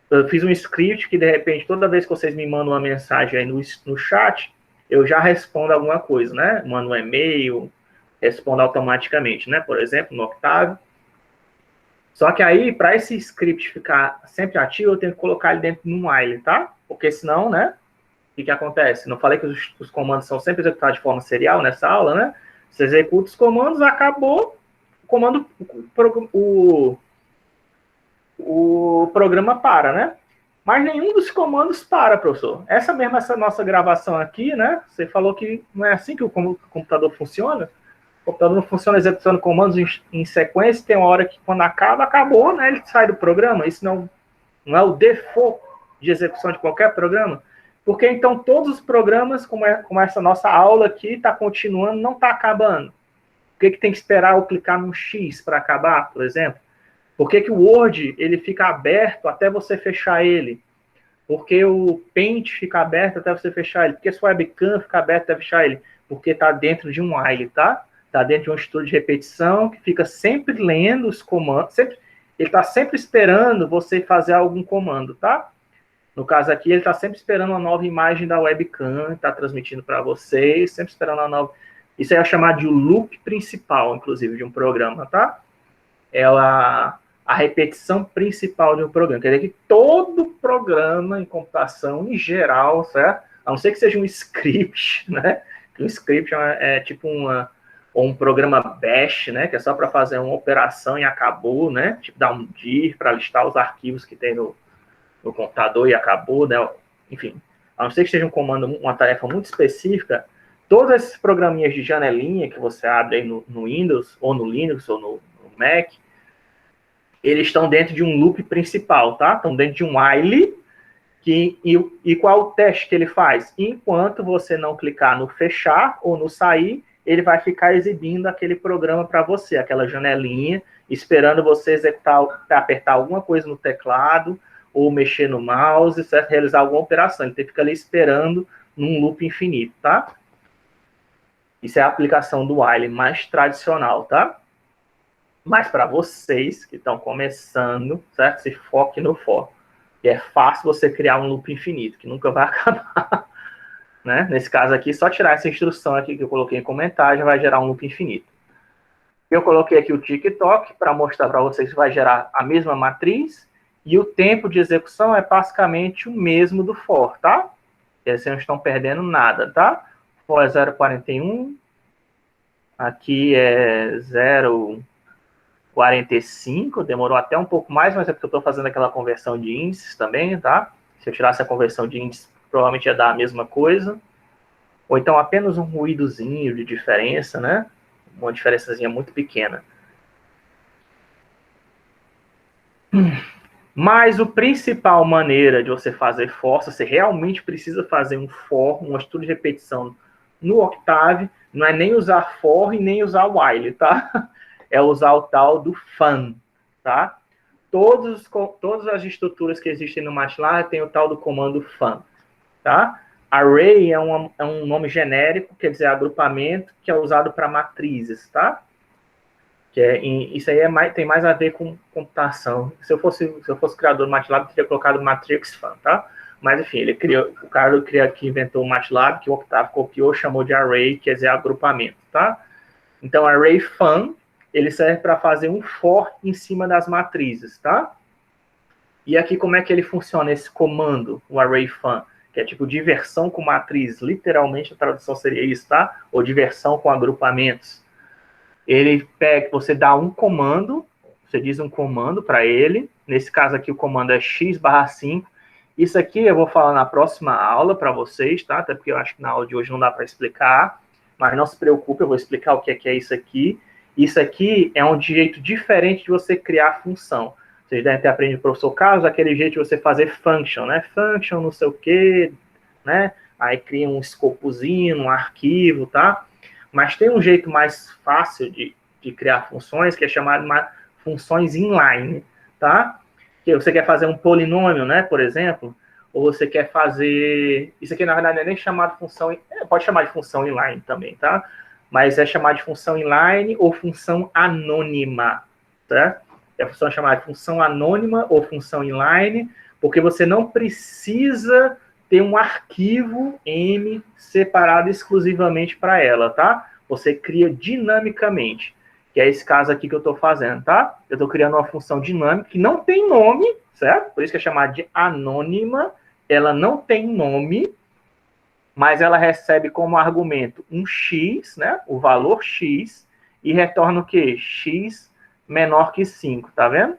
Eu fiz um script que, de repente, toda vez que vocês me mandam uma mensagem aí no chat, eu já respondo alguma coisa, né? Mando um e-mail, respondo automaticamente, né? Por exemplo, no Octavio. Só que aí, para esse script ficar sempre ativo, eu tenho que colocar ele dentro de um while, tá? Porque senão, né? O que acontece? Não falei que os comandos são sempre executados de forma serial nessa aula, né? Você executa os comandos, acabou, o programa para, né? Mas nenhum dos comandos para, professor. Essa nossa gravação aqui, né? Você falou que não é assim que o computador funciona. O computador não funciona executando comandos em sequência, tem uma hora que quando acabou, né? Ele sai do programa. Isso não é o default de execução de qualquer programa. Porque então todos os programas, como essa nossa aula aqui, está continuando, não está acabando. Por que tem que esperar eu clicar no X para acabar, por exemplo? Por que o Word ele fica aberto até você fechar ele? Por que o Paint fica aberto até você fechar ele? Por que o webcam fica aberto até fechar ele? Porque está dentro de um while, tá? Está dentro de um estudo de repetição que fica sempre lendo os comandos. Ele está sempre esperando você fazer algum comando, tá? No caso aqui, ele está sempre esperando uma nova imagem da webcam, está transmitindo para vocês, sempre esperando uma nova... Isso aí é chamado de loop principal, inclusive, de um programa, tá? É a repetição principal de um programa. Quer dizer que todo programa em computação, em geral, certo? A não ser que seja um script, né? Que um script é tipo um programa bash, né? Que é só para fazer uma operação e acabou, né? Tipo, dar um dir para listar os arquivos que tem no computador e acabou, né? Enfim, a não ser que seja um comando, uma tarefa muito específica, todos esses programinhas de janelinha que você abre aí no Windows, ou no Linux, ou no Mac, eles estão dentro de um loop principal, tá? Estão dentro de um while, e qual é o teste que ele faz? Enquanto você não clicar no fechar ou no sair, ele vai ficar exibindo aquele programa para você, aquela janelinha, esperando você executar, apertar alguma coisa no teclado, ou mexer no mouse, certo? Realizar alguma operação. Ele fica ali esperando num loop infinito, tá? Isso é a aplicação do while mais tradicional, tá? Mas para vocês que estão começando, certo? Se foque no for. E é fácil você criar um loop infinito, que nunca vai acabar. Né? Nesse caso aqui, só tirar essa instrução aqui que eu coloquei em comentário, já vai gerar um loop infinito. Eu coloquei aqui o TikTok para mostrar para vocês que vai gerar a mesma matriz, e o tempo de execução é basicamente o mesmo do for, tá? Vocês não estão perdendo nada, tá? For é 0,41, aqui é 0,45, demorou até um pouco mais, mas é porque eu estou fazendo aquela conversão de índices também, tá? Se eu tirasse a conversão de índices, provavelmente ia dar a mesma coisa. Ou então apenas um ruídozinho de diferença, né? Uma diferençazinha muito pequena. Mas a principal maneira de você fazer for, se você realmente precisa fazer um for, um estudo de repetição no Octave, não é nem usar for e nem usar while, tá? É usar o tal do fun, tá? Todas as estruturas que existem no MATLAB tem o tal do comando fun, tá? Array é um nome genérico, quer dizer, agrupamento, que é usado para matrizes, tá? Isso aí tem mais a ver com computação. Se eu fosse criador do MATLAB, eu teria colocado matrix fun, tá? Mas, enfim, o cara que inventou o MATLAB, que o Octave copiou, chamou de array, quer dizer, agrupamento, tá? Então, array fun, ele serve para fazer um for em cima das matrizes, tá? E aqui, como é que ele funciona, esse comando, o array fun? Que é tipo diversão com matriz, literalmente a tradução seria isso, tá? Ou diversão com agrupamentos. Ele pega, você dá um comando, você diz um comando para ele, nesse caso aqui o comando é x/5, isso aqui eu vou falar na próxima aula para vocês, tá? Até porque eu acho que na aula de hoje não dá para explicar, mas não se preocupe, eu vou explicar o que é isso aqui. Isso aqui é um jeito diferente de você criar função. Vocês devem ter aprendido do professor Carlos, aquele jeito de você fazer function, né? Function, não sei o quê, né? Aí cria um escopozinho, um arquivo, tá? Mas tem um jeito mais fácil de criar funções, que é chamado de funções inline, tá? Que você quer fazer um polinômio, né, por exemplo, ou você quer fazer... Isso aqui, na verdade, não é nem chamado de função... pode chamar de função inline também, tá? Mas é chamado de função inline ou função anônima, tá? A função é chamada de função anônima ou função inline, porque você não precisa ter um arquivo M separado exclusivamente para ela, tá? Você cria dinamicamente, que é esse caso aqui que eu estou fazendo, tá? Eu estou criando uma função dinâmica que não tem nome, certo? Por isso que é chamada de anônima. Ela não tem nome, mas ela recebe como argumento um x, né? O valor x, e retorna o quê? X menor que 5, tá vendo?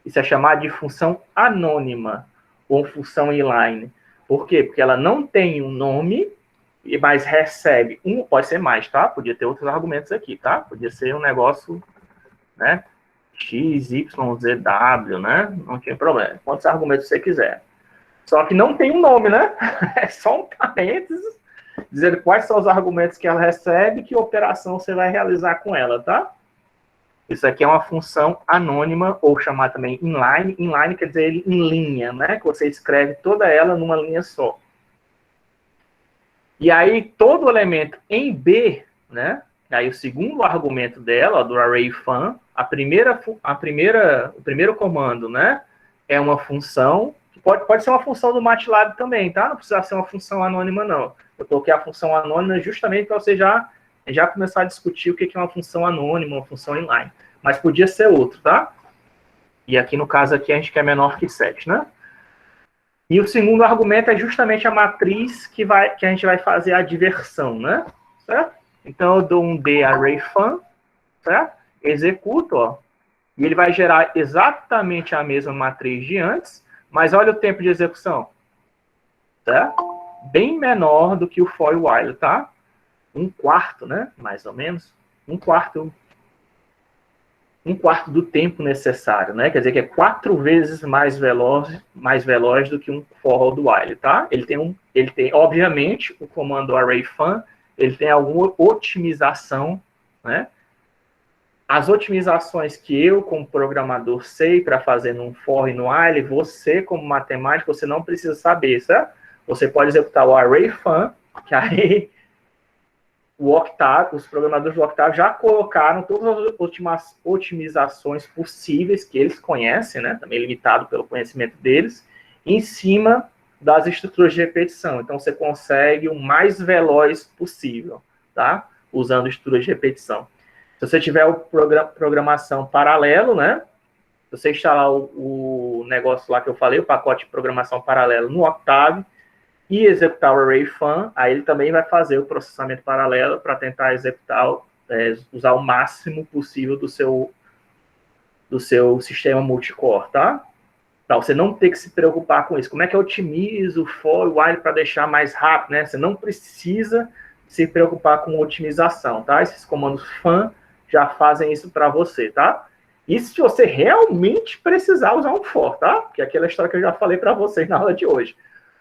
Isso é chamado de função anônima, ou função inline. Por quê? Porque ela não tem um nome, mas recebe pode ser mais, tá? Podia ter outros argumentos aqui, tá? Podia ser um negócio, né? X, Y, Z, W, né? Não tinha problema. Quantos argumentos você quiser. Só que não tem um nome, né? É só um parênteses, dizendo quais são os argumentos que ela recebe e que operação você vai realizar com ela, tá? Isso aqui é uma função anônima, ou chamada também inline. Inline quer dizer ele em linha, né? Que você escreve toda ela numa linha só. E aí, todo elemento em B, né? Aí, o segundo argumento dela, ó, do array fun, o primeiro comando, né? É uma função, que pode ser uma função do MATLAB também, tá? Não precisa ser uma função anônima, não. Eu coloquei a função anônima justamente para você já começar a discutir o que é uma função anônima, uma função inline. Mas podia ser outro, tá? E aqui, no caso aqui, a gente quer menor que 7, né? E o segundo argumento é justamente a matriz que a gente vai fazer a diversão, né? Certo? Então, eu dou um D array fun, certo? Executo, ó. E ele vai gerar exatamente a mesma matriz de antes, mas olha o tempo de execução. Certo? Bem menor do que o for e while, tá? 1/4, né? Mais ou menos. 1/4 do tempo necessário, né? Quer dizer que é 4 vezes mais veloz do que um for ou do while, tá? Ele tem, obviamente, o comando array fun, ele tem alguma otimização, né? As otimizações que eu, como programador, sei para fazer num for e no while, você, como matemático, você não precisa saber, certo? Você pode executar o array fun, que aí o Octave, os programadores do Octave já colocaram todas as otimizações possíveis que eles conhecem, né? Também limitado pelo conhecimento deles. em cima das estruturas de repetição. Então, você consegue o mais veloz possível, tá? Usando estruturas de repetição. Se você tiver o programação paralelo, né? Se você instalar o negócio lá que eu falei, o pacote de programação paralelo no Octave, e executar o Array Fun, aí ele também vai fazer o processamento paralelo para tentar executar, usar o máximo possível do seu sistema multicore, tá? Para você não ter que se preocupar com isso. Como é que eu otimizo o for e while para deixar mais rápido, né? Você não precisa se preocupar com otimização, tá? Esses comandos fun já fazem isso para você, tá? Isso se você realmente precisar usar um for, tá? Que é aquela história que eu já falei para vocês na aula de hoje.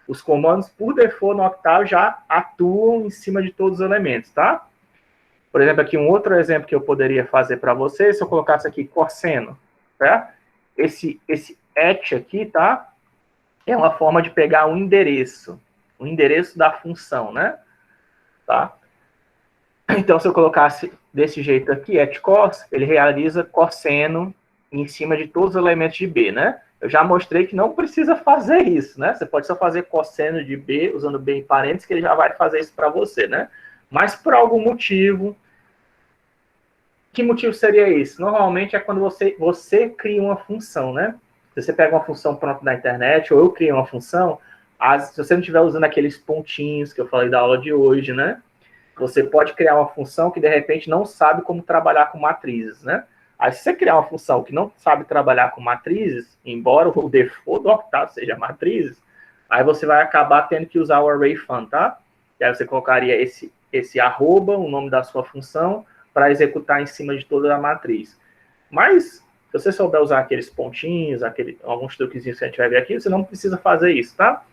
Os comandos, por default, no Octave já atuam em cima de todos os elementos, tá? Por exemplo, aqui um outro exemplo que eu poderia fazer para vocês, se eu colocasse aqui cosseno, tá? Esse et aqui, tá? É uma forma de pegar o endereço da função, né? Tá? Então, se eu colocasse desse jeito aqui, et cos, ele realiza cosseno em cima de todos os elementos de B, né? Eu já mostrei que não precisa fazer isso, né? Você pode só fazer cosseno de B, usando B em parênteses, que ele já vai fazer isso para você, né? Mas por algum motivo, que motivo seria esse? Normalmente é quando você cria uma função, né? Se você pega uma função pronta na internet, ou eu crio uma função, se você não estiver usando aqueles pontinhos que eu falei da aula de hoje, né? Você pode criar uma função que, de repente, não sabe como trabalhar com matrizes, né? Aí, se você criar uma função que não sabe trabalhar com matrizes, embora o default do Octave seja matrizes, aí você vai acabar tendo que usar o array fun, tá? E aí você colocaria esse arroba, o nome da sua função, para executar em cima de toda a matriz. Mas, se você souber usar aqueles pontinhos, alguns truquezinhos que a gente vai ver aqui, você não precisa fazer isso, tá?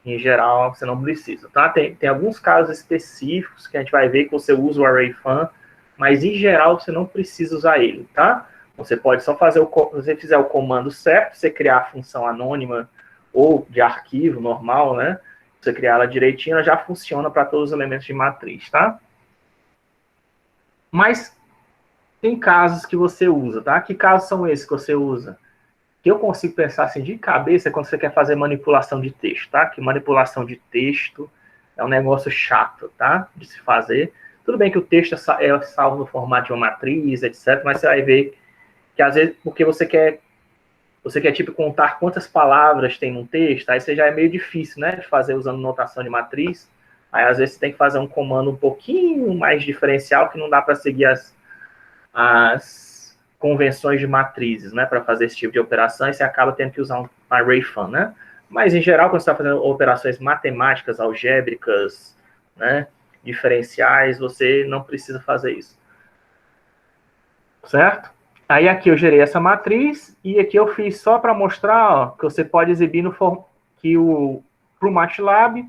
Em geral, você não precisa, tá? Tem alguns casos específicos que a gente vai ver que você usa o array fun, mas em geral você não precisa usar ele, tá? Você pode só fazer, se você fizer o comando certo, você criar a função anônima ou de arquivo normal, né? Você criar ela direitinho, ela já funciona para todos os elementos de matriz, tá? Mas tem casos que você usa, tá? Que casos são esses que você usa? Que eu consigo pensar assim de cabeça é quando você quer fazer manipulação de texto, tá? Que manipulação de texto é um negócio chato, tá? De se fazer. Tudo bem que o texto é salvo no formato de uma matriz, etc. Mas você vai ver que às vezes, porque você quer tipo contar quantas palavras tem num texto, aí você já é meio difícil, né? De fazer usando notação de matriz. Aí às vezes você tem que fazer um comando um pouquinho mais diferencial que não dá para seguir as convenções de matrizes, né, para fazer esse tipo de operação, e você acaba tendo que usar um array fun, né? Mas, em geral, quando você está fazendo operações matemáticas, algébricas, né, diferenciais, você não precisa fazer isso. Certo? Aí, aqui eu gerei essa matriz, e aqui eu fiz só para mostrar, ó, que você pode exibir para o MATLAB,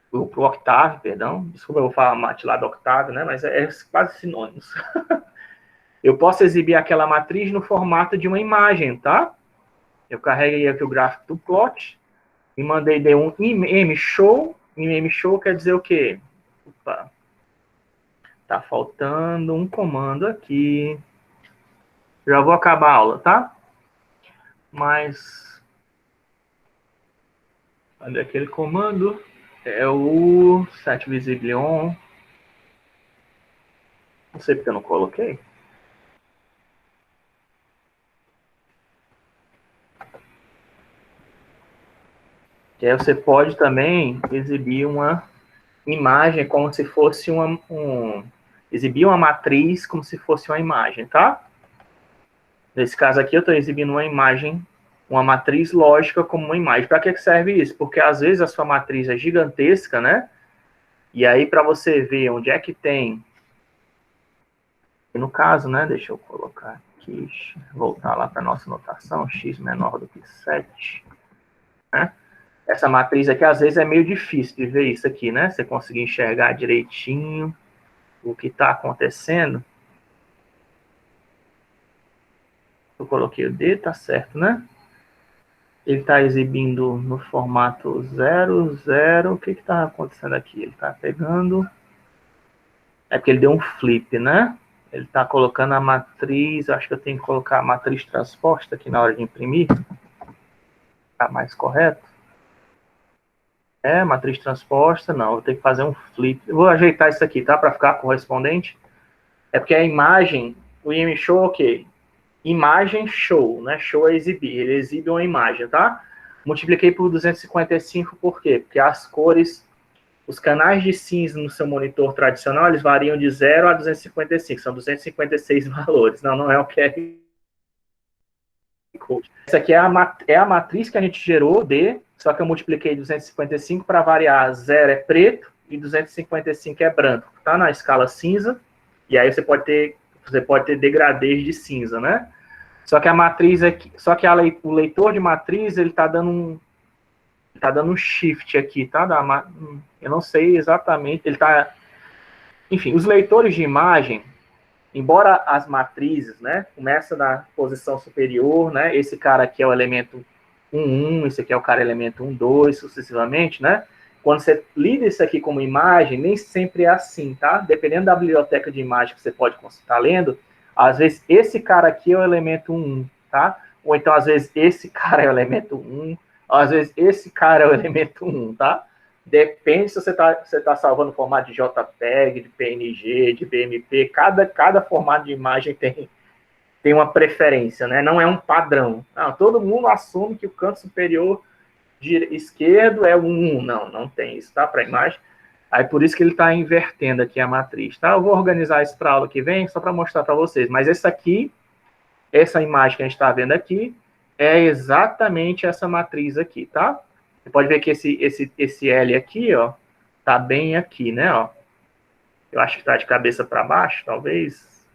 para o Octave, perdão, desculpa, eu vou falar MATLAB Octave, né, mas é quase sinônimos. Eu posso exibir aquela matriz no formato de uma imagem, tá? Eu carreguei aqui o gráfico do plot e mandei de um imshow. Imshow quer dizer o quê? Opa. Tá faltando um comando aqui. Já vou acabar a aula, tá? Mas... cadê aquele comando? É o set visible on. Não sei porque eu não coloquei. Que aí você pode também exibir uma imagem como se fosse exibir uma matriz como se fosse uma imagem, tá? Nesse caso aqui eu estou exibindo uma imagem, uma matriz lógica como uma imagem. Para que serve isso? Porque às vezes a sua matriz é gigantesca, né? E aí para você ver onde é que tem, no caso, né? Deixa eu colocar aqui, voltar lá para a nossa notação, x menor do que 7, né? Essa matriz aqui, às vezes, é meio difícil de ver isso aqui, né? Você conseguir enxergar direitinho o que está acontecendo. Eu coloquei o D, tá certo, né? Ele está exibindo no formato 0, 0. O que está acontecendo aqui? Ele está pegando... é porque ele deu um flip, né? Ele está colocando a matriz... acho que eu tenho que colocar a matriz transposta aqui na hora de imprimir. Tá mais correto? Matriz transposta, não, vou ter que fazer um flip. Eu vou ajeitar isso aqui, tá? Para ficar correspondente. É porque a imagem, o IM show, ok. Imagem show, né? Show é exibir, ele exibe uma imagem, tá? Multipliquei por 255, por quê? Porque as cores, os canais de cinza no seu monitor tradicional, eles variam de 0 a 255, são 256 valores. Não, não é o QR Code. Essa aqui é a matriz que a gente gerou, D, só que eu multipliquei 255 para variar. 0 é preto e 255 é branco. Tá na escala cinza, e aí você pode ter degradês de cinza, né? Só que a matriz aqui, o leitor de matriz, ele tá dando um shift aqui, tá? Eu não sei exatamente, enfim, os leitores de imagem, embora as matrizes, né, começa na posição superior, né? Esse cara aqui é o elemento 1, esse aqui é o cara elemento 1, 2, sucessivamente, né? Quando você lida isso aqui como imagem, nem sempre é assim, tá? Dependendo da biblioteca de imagem que você pode estar lendo, às vezes esse cara aqui é o elemento 1, tá? Ou então, às vezes, esse cara é o elemento 1, às vezes, esse cara é o elemento 1, tá? Depende se você tá salvando o formato de JPEG, de PNG, de BMP, cada formato de imagem tem uma preferência, né? Não é um padrão. Não, todo mundo assume que o canto superior esquerdo é o 1. Não tem isso, tá? Para a imagem. Aí por isso que ele está invertendo aqui a matriz, tá? Eu vou organizar isso para a aula que vem, só para mostrar para vocês. Mas essa imagem que a gente está vendo aqui, é exatamente essa matriz aqui, tá? Você pode ver que esse L aqui, ó, tá bem aqui, né, ó. Eu acho que está de cabeça para baixo, talvez.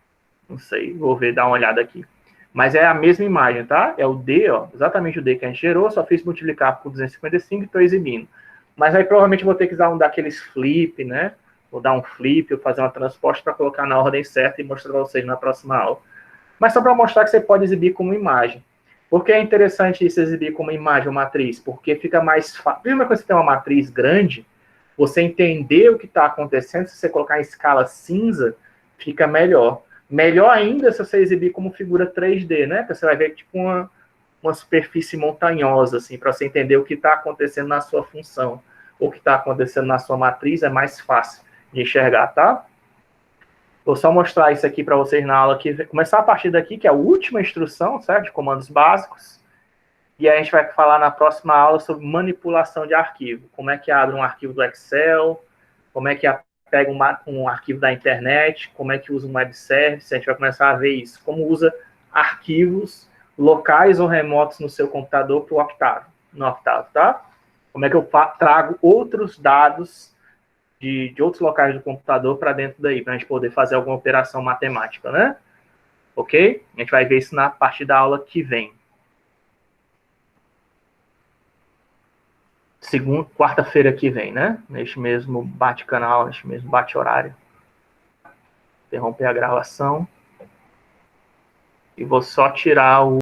Não sei, vou ver, dar uma olhada aqui. Mas é a mesma imagem, tá? É o D, ó, exatamente o D que a gente gerou, só fiz multiplicar por 255 e estou exibindo. Mas aí provavelmente vou ter que dar um daqueles flip, né? Vou dar um flip, ou fazer uma transposta para colocar na ordem certa e mostrar para vocês na próxima aula. Mas só para mostrar que você pode exibir como imagem. Por que é interessante isso exibir como imagem ou matriz? Porque fica mais fácil. Primeira coisa que você tem uma matriz grande, você entender o que está acontecendo, se você colocar em escala cinza, fica melhor. Melhor ainda se você exibir como figura 3D, né? Porque você vai ver tipo uma superfície montanhosa, assim, para você entender o que está acontecendo na sua função. O que está acontecendo na sua matriz é mais fácil de enxergar, tá? Vou só mostrar isso aqui para vocês na aula aqui. Começar a partir daqui, que é a última instrução, certo? De comandos básicos. E aí a gente vai falar na próxima aula sobre manipulação de arquivo. Como é que abre um arquivo do Excel, como é que pega um arquivo da internet, como é que usa um web service. A gente vai começar a ver isso. Como usa arquivos locais ou remotos no seu computador para o Octave. No Octave, tá? Como é que eu trago outros dados de outros locais do computador para dentro daí, para a gente poder fazer alguma operação matemática, né? Ok? A gente vai ver isso na parte da aula que vem. Quarta-feira que vem, né? Neste mesmo bate-canal, neste mesmo bate-horário. Interromper a gravação. E vou só tirar o